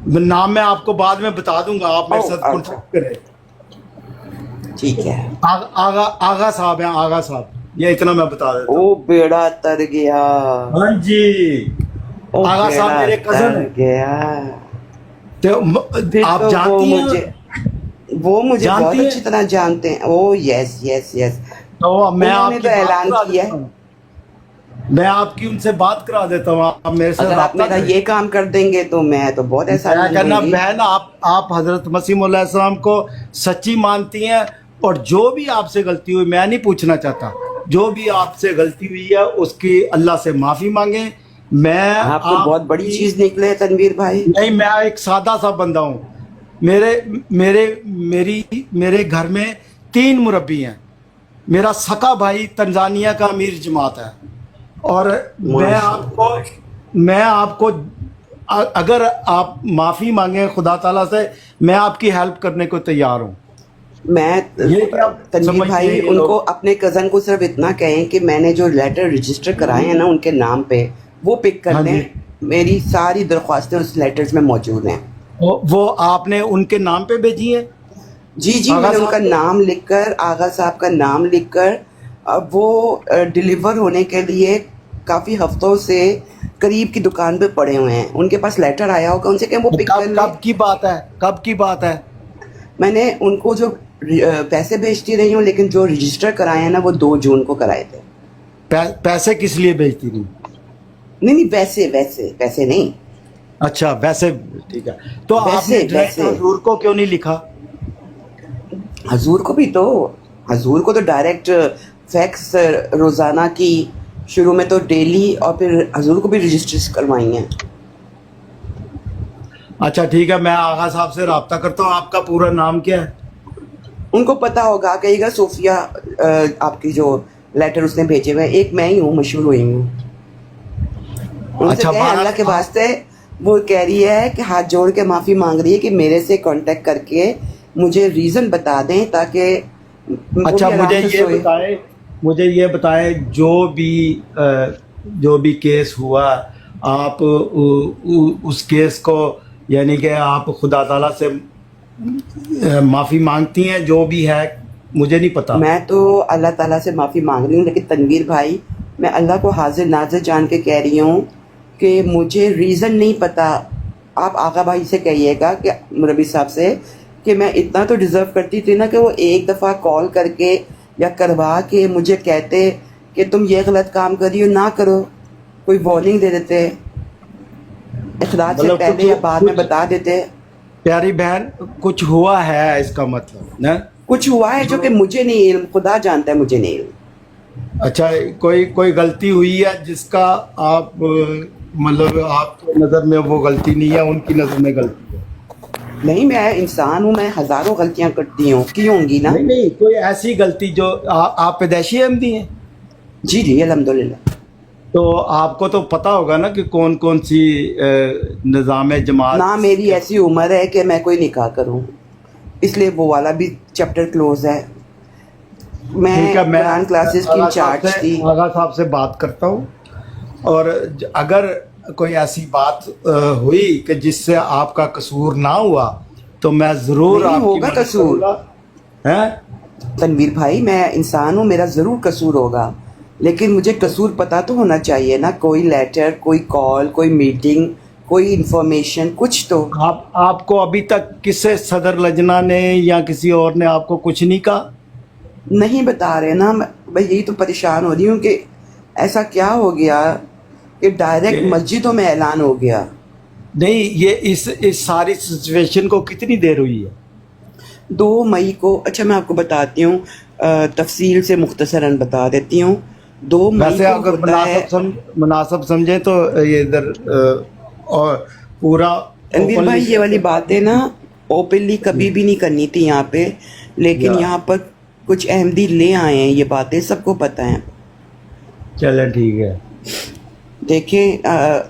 नाम मैं आपको बाद में बता दूंगा, आप मेरे साथ कांटेक्ट करें। ठीक है। आगा साहब हैं, आगा साहब, ये इतना मैं बता देता हूँ। ओ बेड़ा तर गया। हाँ जी, ओ आगा साहब बेड़ा मेरे कज़न तर हैं। गया। तो आप जानती हैं, वो मुझे बहुत जानती हैं? अच्छी तरह जानते हैं। ओ यस यस यस। तो मैं उन्होंने आपकी तो बात ऐलान करा किया देता है। हूँ। मैं आपकी उनसे बात करा देता हूँ, आप मेरे से अगर आप राब्ता मेरा करें। ये काम कर देंगे तो मैं तो बहुत मैं एहसान कहना करूंगी। बहन, आप हजरत मसीह अलैहिस्सलाम को सच्ची मानती हैं, और जो भी आपसे गलती हुई, मैं नहीं पूछना चाहता, जो भी आपसे गलती हुई है उसकी अल्लाह से माफी मांगे। मैं आप तो बहुत बड़ी चीज निकले तनवीर भाई। नहीं, मैं एक सादा सा बंदा हूँ। मेरे घर में 3 मुरब्बी हैं। मेरा सका भाई तंजानिया का अमीर जमात है, और मैं आपको अगर आप माफ़ी मांगे खुदा ताला से, मैं आपकी हेल्प करने को तैयार हूँ। मैं तनवीर समझते भाई हैं ये उनको लोग। अपने कज़न को सिर्फ इतना कहें कि मैंने जो लेटर रजिस्टर कराए हैं ना उनके नाम पे, वो पिक कर हाँ जी। लें। मेरी सारी दरख्वास्तें उस लेटर्स में मौजूद हैं। वो आपने उनके नाम पे भेजी है? जी जी, आगा मैंने साहब उनका को? नाम लिखकर, आगा साहब का नाम लिखकर, अब वो डिलीवर होने के लिए काफ़ी हफ्तों से करीब की दुकान पे पड़े हुए हैं। उनके पास लेटर आया होगा, उनसे कहें वो पिक कर लें। कब की बात है? कब की बात है? मैंने उनको जो पैसे भेजती रही हूँ, लेकिन जो रजिस्टर कराए हैं ना वो 2 जून को कराए थे। पैसे किस लिए भेजती थी? नहीं, पैसे नहीं। अच्छा, वैसे ठीक है। तो वैसे- आपने डायरेक्ट वैसे। हुजूर को क्यों नहीं लिखा? हजूर को तो डायरेक्ट फैक्स रोज़ाना की, शुरू में तो डेली, और फिर हजूर को भी रजिस्टर करवाई हैं। अच्छा ठीक है, मैं आगा साहब से राब्ता करता हूँ। आपका पूरा नाम क्या है? उनको पता होगा, कहेगा सोफिया आपकी जो लेटर उसने भेजे हुए हैं, एक मैं ही हूँ, मशहूर हुई हूँ। उनसे अच्छा, कहें अल्लाह के वास्ते, वो कह रही है कि हाथ जोड़ के माफ़ी मांग रही है कि मेरे से कांटेक्ट करके मुझे रीज़न बता दें, ताकि वो अच्छा, भी आराम से सोए। मुझे ये बताएं जो भी केस हुआ, आप उस केस को, यानी कि आप खुदा ताला से माफ़ी मांगती हैं, जो भी है, मुझे नहीं पता। मैं तो अल्लाह ताला से माफ़ी मांग रही हूँ, लेकिन तनवीर भाई, मैं अल्लाह को हाजिर नाजिर जान के कह रही हूँ कि मुझे रीज़न नहीं पता। आप आगा भाई से कहिएगा कि मुरब्बी साहब से कि मैं इतना तो डिज़र्व करती थी ना कि वो एक दफ़ा कॉल करके या करवा के मुझे कहते कि तुम ये गलत काम कर रही हो, ना करो, कोई वार्निंग दे देते, इखराज से मतलब पहले या बाद में बता देते। प्यारी बहन, कुछ हुआ है इसका मतलब ना? कुछ हुआ है जो कि मुझे नहीं इल्म, खुदा जानता है, मुझे नहीं इल्म। अच्छा, कोई गलती हुई है जिसका आप मतलब आपकी नज़र में वो गलती नहीं है, उनकी नज़र में गलती है? नहीं, मैं इंसान हूँ, मैं हजारों गलतियां करती हूँ, की होंगी ना। नहीं, कोई ऐसी गलती जो आप पैदाइशी अहमदी हैं? जी जी, अल्हम्दुलिल्लाह। तो आपको तो पता होगा ना कि कौन कौन सी निज़ाम जमात। ना मेरी ऐसी उम्र है कि मैं कोई निकाह करूँ। اس لیے وہ والا بھی چیپٹر کلوز ہے. میں ٹھیک ہے، میں قرآن کلاسز کی انچارج تھی. آغا صاحب سے بات کرتا ہوں، اور اگر کوئی ایسی بات ہوئی کہ جس سے آپ کا قصور نہ ہوا تو میں ضرور نہیں آپ کی ہوگا مدد قصور. کروں گا. ہیں؟ تنویر بھائی میں انسان ہوں، میرا ضرور قصور ہوگا، لیکن مجھے قصور پتہ تو ہونا چاہیے نا. کوئی لیٹر، کوئی کال، کوئی میٹنگ، کوئی انفارمیشن، کچھ تو. آپ کو ابھی تک کسے صدر لجنہ نے یا کسی اور نے آپ کو کچھ نہیں کہا؟ نہیں بتا رہے نا. میں یہی تو پریشان ہو رہی ہوں کہ ایسا کیا ہو گیا کہ ڈائریکٹ مسجدوں میں اعلان ہو گیا. نہیں، یہ اس ساری سچویشن کو کتنی دیر ہوئی ہے؟ 2 مئی کو. اچھا میں آپ کو بتاتی ہوں، تفصیل سے مختصراً بتا دیتی ہوں. 2 مئی ویسے کو اگر ہوتا ہے. مناسب سمجھیں تو یہ ادھر اور پورا تنویر بھائی یہ والی باتیں نا اوپنلی کبھی بھی نہیں کرنی تھی یہاں پہ، لیکن یہاں پر کچھ احمدی لے آئے ہیں، یہ باتیں سب کو پتہ ہیں. چلے ٹھیک ہے. دیکھیں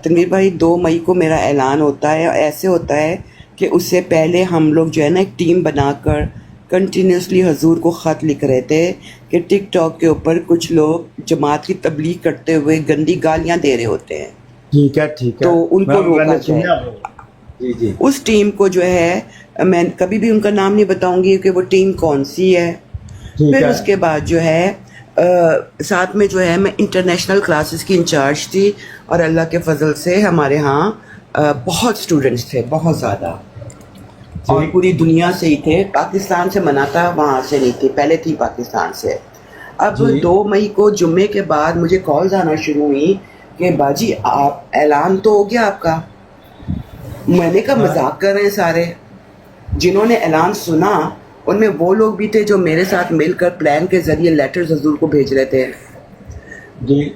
تنویر بھائی 2 مئی کو میرا اعلان ہوتا ہے. ایسے ہوتا ہے کہ اس سے پہلے ہم لوگ جو ہے نا ایک ٹیم بنا کر کنٹینیوسلی حضور کو خط لکھ رہے تھے کہ ٹک ٹاک کے اوپر کچھ لوگ جماعت کی تبلیغ کرتے ہوئے گندی گالیاں دے رہے ہوتے ہیں. ٹھیک ہے ٹھیک ہے، تو ان کو روکا میں نے جائے. سنیا. جی جی اس ٹیم کو جو ہے میں کبھی بھی ان کا نام نہیں بتاؤں گی کہ وہ ٹیم کون سی ہے. ٹھیک پھر ہے. اس کے بعد جو ہے ساتھ میں جو ہے میں انٹرنیشنل کلاسز کی انچارج تھی، اور اللہ کے فضل سے ہمارے ہاں بہت اسٹوڈنٹس تھے، بہت زیادہ، اور پوری دنیا سے ہی تھے. پاکستان سے منع تھا، وہاں سے نہیں تھی، پہلے تھی پاکستان سے. اب 2 مئی کو جمعے کے بعد مجھے کالز آنا شروع ہوئی کہ باجی آپ اعلان تو ہو گیا آپ کا. میں نے کہا مذاق کر رہے ہیں سارے. جنہوں نے اعلان سنا ان میں وہ لوگ بھی تھے جو میرے ساتھ مل کر پلان کے ذریعے لیٹرز حضور کو بھیج رہے تھے. جی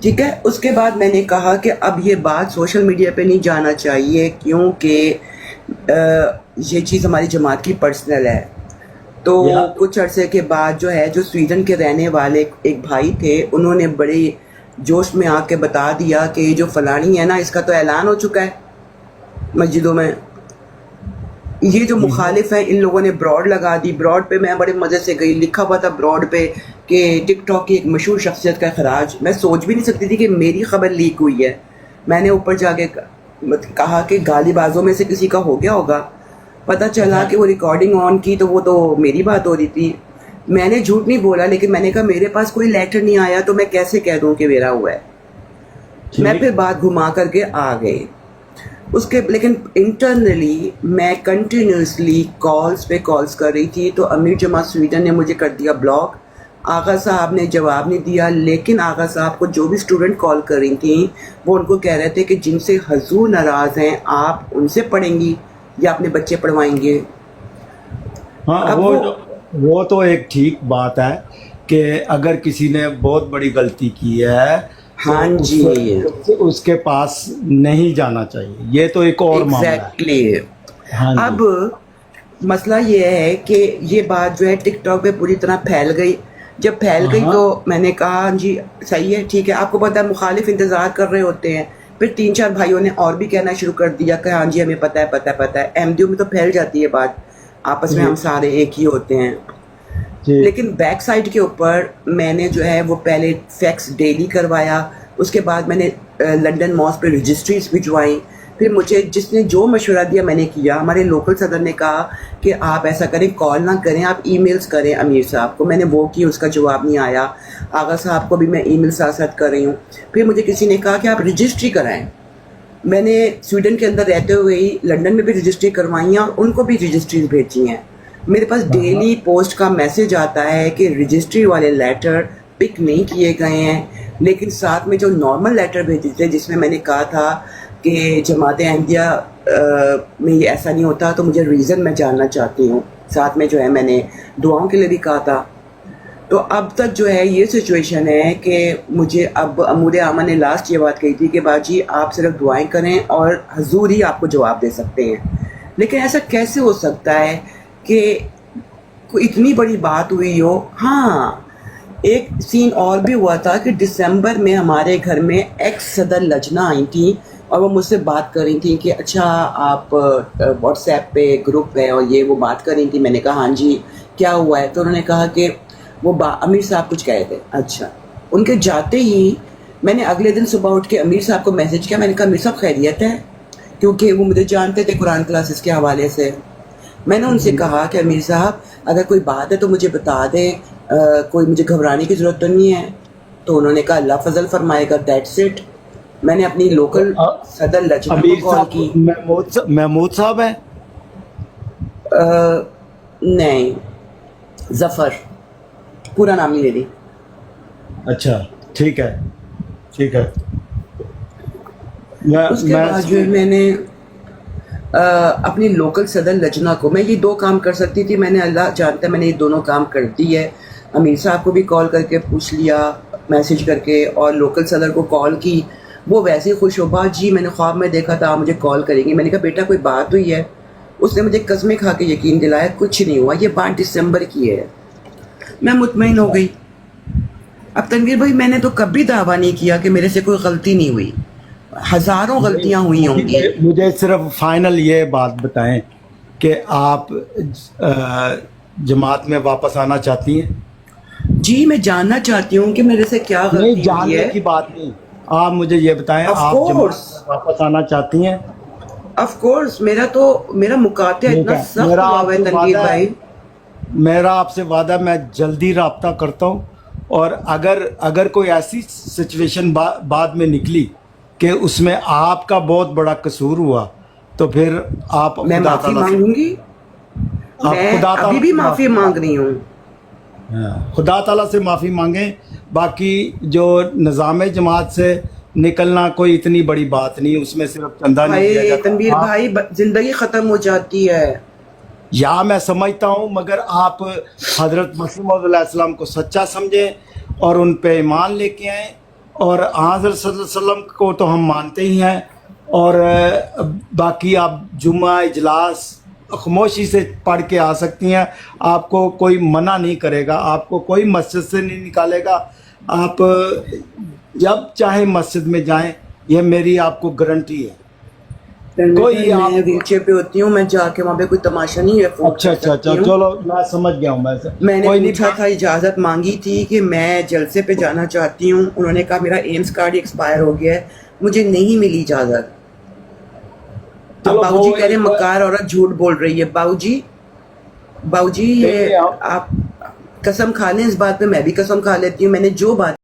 ٹھیک ہے. اس کے بعد میں نے کہا کہ اب یہ بات سوشل میڈیا پہ نہیں جانا چاہیے، کیونکہ یہ چیز ہماری جماعت کی پرسنل ہے. تو کچھ عرصے کے بعد جو ہے جو سویڈن کے رہنے والے ایک بھائی تھے، انہوں نے بڑے جوش میں آ کے بتا دیا کہ یہ جو فلانی ہے نا، اس کا تو اعلان ہو چکا ہے مسجدوں میں. یہ جو مخالف ہیں ان لوگوں نے براڈ لگا دی. براڈ پہ میں بڑے مزے سے گئی، لکھا ہوا تھا براڈ پہ کہ ٹک ٹاک کی ایک مشہور شخصیت کا اخراج. میں سوچ بھی نہیں سکتی تھی کہ میری خبر لیک ہوئی ہے. میں نے اوپر جا کے کہا کہ گالی بازوں میں سے کسی کا ہو گیا ہوگا. پتہ چلا کہ وہ ریکارڈنگ آن کی تو وہ تو میری بات ہو رہی تھی. میں نے جھوٹ نہیں بولا، لیکن میں نے کہا میرے پاس کوئی لیٹر نہیں آیا تو میں کیسے کہہ دوں کہ میرا ہوا ہے. میں پھر بات گھما کر کے آ گئی اس کے. لیکن انٹرنلی میں کنٹینیوسلی کالز پہ کالز کر رہی تھی. تو امیر جماعت سویڈن نے مجھے کر دیا بلاک. آغا صاحب نے جواب نہیں دیا، لیکن آغا صاحب کو جو بھی اسٹوڈنٹ کال کر رہی تھیں وہ ان کو کہہ رہے تھے کہ جن سے حضور ناراض ہیں آپ ان سے پڑھیں گی یا اپنے بچے پڑھوائیں گے. ہاں، وہ تو ایک ٹھیک بات ہے کہ اگر کسی نے بہت بڑی غلطی کی ہے ہاں جی، اس کے پاس نہیں جانا چاہیے. یہ تو ایک اور معاملہ ہے. ایگزیکٹلی. ہاں جی. اب مسئلہ یہ ہے کہ یہ بات جو ہے ٹک ٹاک پہ پوری طرح پھیل گئی. جب پھیل گئی تو میں نے کہا جی صحیح ہے، ٹھیک ہے. آپ کو پتا ہے مخالف انتظار کر رہے ہوتے ہیں. پھر 3-4 بھائیوں نے اور بھی کہنا شروع کر دیا کہ ہاں جی ہمیں پتہ ہے. احمدیوں میں تو پھیل جاتی ہے بات، آپس میں ہم سارے ایک ہی ہوتے ہیں. لیکن بیک سائڈ کے اوپر میں نے جو ہے وہ پہلے فیکس ڈیلی کروایا. اس کے بعد میں نے لنڈن ماسک پہ رجسٹریز بھجوائیں. پھر مجھے جس نے جو مشورہ دیا میں نے کیا. ہمارے لوکل صدر نے کہا کہ آپ ایسا کریں، کال نہ کریں، آپ ای میلز کریں امیر صاحب کو. میں نے وہ کی، اس کا جواب نہیں آیا. آغا صاحب کو بھی میں ای میل ساتھ کر رہی ہوں. پھر مجھے کسی نے کہا کہ آپ رجسٹری کرائیں. میں نے سویڈن کے اندر رہتے ہوئے ہی لنڈن میں بھی رجسٹری کروائی ہیں اور ان کو بھی رجسٹریز بھیجی ہیں. میرے پاس ڈیلی پوسٹ کا میسج آتا ہے کہ رجسٹری والے لیٹر پک نہیں کیے گئے ہیں. لیکن ساتھ میں جو نارمل لیٹر بھیجے تھے جس میں میں نے کہا تھا کہ جماعت احمدیہ میں یہ ایسا نہیں ہوتا تو مجھے ریزن میں جاننا چاہتی ہوں. ساتھ میں جو ہے میں نے دعاؤں کے لیے بھی کہا تھا. تو اب تک جو ہے یہ سچویشن ہے کہ مجھے اب امور عامہ نے لاسٹ یہ بات کہی تھی کہ باجی آپ صرف دعائیں کریں اور حضور ہی آپ کو جواب دے سکتے ہیں. لیکن ایسا کیسے ہو سکتا ہے کہ کوئی اتنی بڑی بات ہوئی ہو. ہاں ایک سین اور بھی ہوا تھا کہ دسمبر میں ہمارے گھر میں ایکس صدر لجنہ آئی تھیں और वो मुझसे बात कर रही थी कि अच्छा आप व्हाट्सएप पे ग्रुप है और ये वो बात कर रही थी। मैंने कहा हाँ जी क्या हुआ है, तो उन्होंने कहा कि वो अमीर साहब कुछ कहे थे। अच्छा, उनके जाते ही मैंने अगले दिन सुबह उठ के अमीर साहब को मैसेज किया। मैंने कहा अमीर साहब खैरियत है, क्योंकि वो मुझे जानते थे कुरान क्लासेस के हवाले से। मैंने उनसे कहा कि अमीर साहब अगर कोई बात है तो मुझे बता दें, कोई मुझे घबराने की ज़रूरत तो नहीं है। तो उन्होंने कहा अल्लाह फजल फरमाएगा, दैट्स इट। मैंने अपनी लोकल सदर लजना को कॉल की। महमूद साहब है? नहीं, जफर, पूरा नाम नहीं ले रही। अच्छा ठीक है, ठीक है। उसके बाद जो मैंने अपनी लोकल सदर लजना को, मैं ये 2 काम कर सकती थी, मैंने अल्लाह जानता है मैंने ये दोनों काम कर दी है। अमीर साहब को भी कॉल करके पूछ लिया मैसेज करके, और लोकल सदर को कॉल की। वो वैसे ही खुश हो, बा जी मैंने ख्वाब में देखा था आप मुझे कॉल करेंगी। मैंने कहा बेटा कोई बात हुई है? उसने मुझे कसमें खा के यकीन दिलाया कुछ नहीं हुआ, ये बात दिसंबर की है। मैं मुतमईन हो गई। अब तनवीर भाई मैंने तो कभी दावा नहीं किया कि मेरे से कोई गलती नहीं हुई, हजारों गलतियां हुई होंगी। मुझे सिर्फ फाइनल ये बात बताएं कि आप जमात में वापस आना चाहती हैं? जी मैं जानना चाहती हूँ कि मेरे से क्या गलती नहीं, हुई जानने है। की बात नहीं, आप मुझे ये बताएं Of आप जमात course. में वापस आना चाहती हैं? ऑफ कोर्स, मेरा मुकाते ठीक इतना है, सख्त मेरा हुआ है आपसे तनवीर वादा है, भाई। मेरा आपसे वादा, मैं जल्दी राब्ता करता हूँ। और अगर कोई ऐसी सिचुएशन बाद में निकली कि उसमें आपका बहुत बड़ा कसूर हुआ, तो फिर आप मैं खुदा माफी ताला से- मांगूंगी। आप मैं खुदा अभी ताला भी से माफी मांग रही हूँ। हाँ, खुदा ताला से माफ़ी मांगें। बाकी जो निज़ाम जमात से निकलना कोई इतनी बड़ी बात नहीं, उसमें सिर्फ चंदा नहीं दिया भाई जाता। तनवीर आप- भाई जिंदगी खत्म हो जाती है। या मैं समझता हूँ, मगर आप हजरत मसीह मौऊद अलैहिस्सलाम को सच्चा समझें और उन पे ईमान लेके आएँ। और हज़रत सल्लल्लाहु अलैहि वसल्लम को तो हम मानते ही हैं। और बाकी आप जुम्मा इजलास खामोशी से पढ़ के आ सकती हैं, आपको कोई मना नहीं करेगा, आपको कोई मस्जिद से नहीं निकालेगा। आप जब चाहे मस्जिद में जाएं, यह मेरी आपको गारंटी है। कोई आप- मैं व्हीलचेयर पे होती हूँ, मैं जाके वहाँ पे कोई तमाशा नहीं है। अच्छा, चलो मैं समझ गया हूँ। मैंने कोई नहीं, पूछा था, इजाज़त मांगी थी कि मैं जलसे पे जाना चाहती हूँ। उन्होंने कहा मेरा एम्स कार्ड एक्सपायर हो गया है, मुझे नहीं मिली इजाज़त। अब चलो, बाबूजी वो कह रहे हैं एक- मक्कार औरत झूठ बोल रही है। बाबूजी ये देखिए, आप कसम खा लें, इस बात पे मैं भी कसम खा लेती हूँ। मैंने जो बात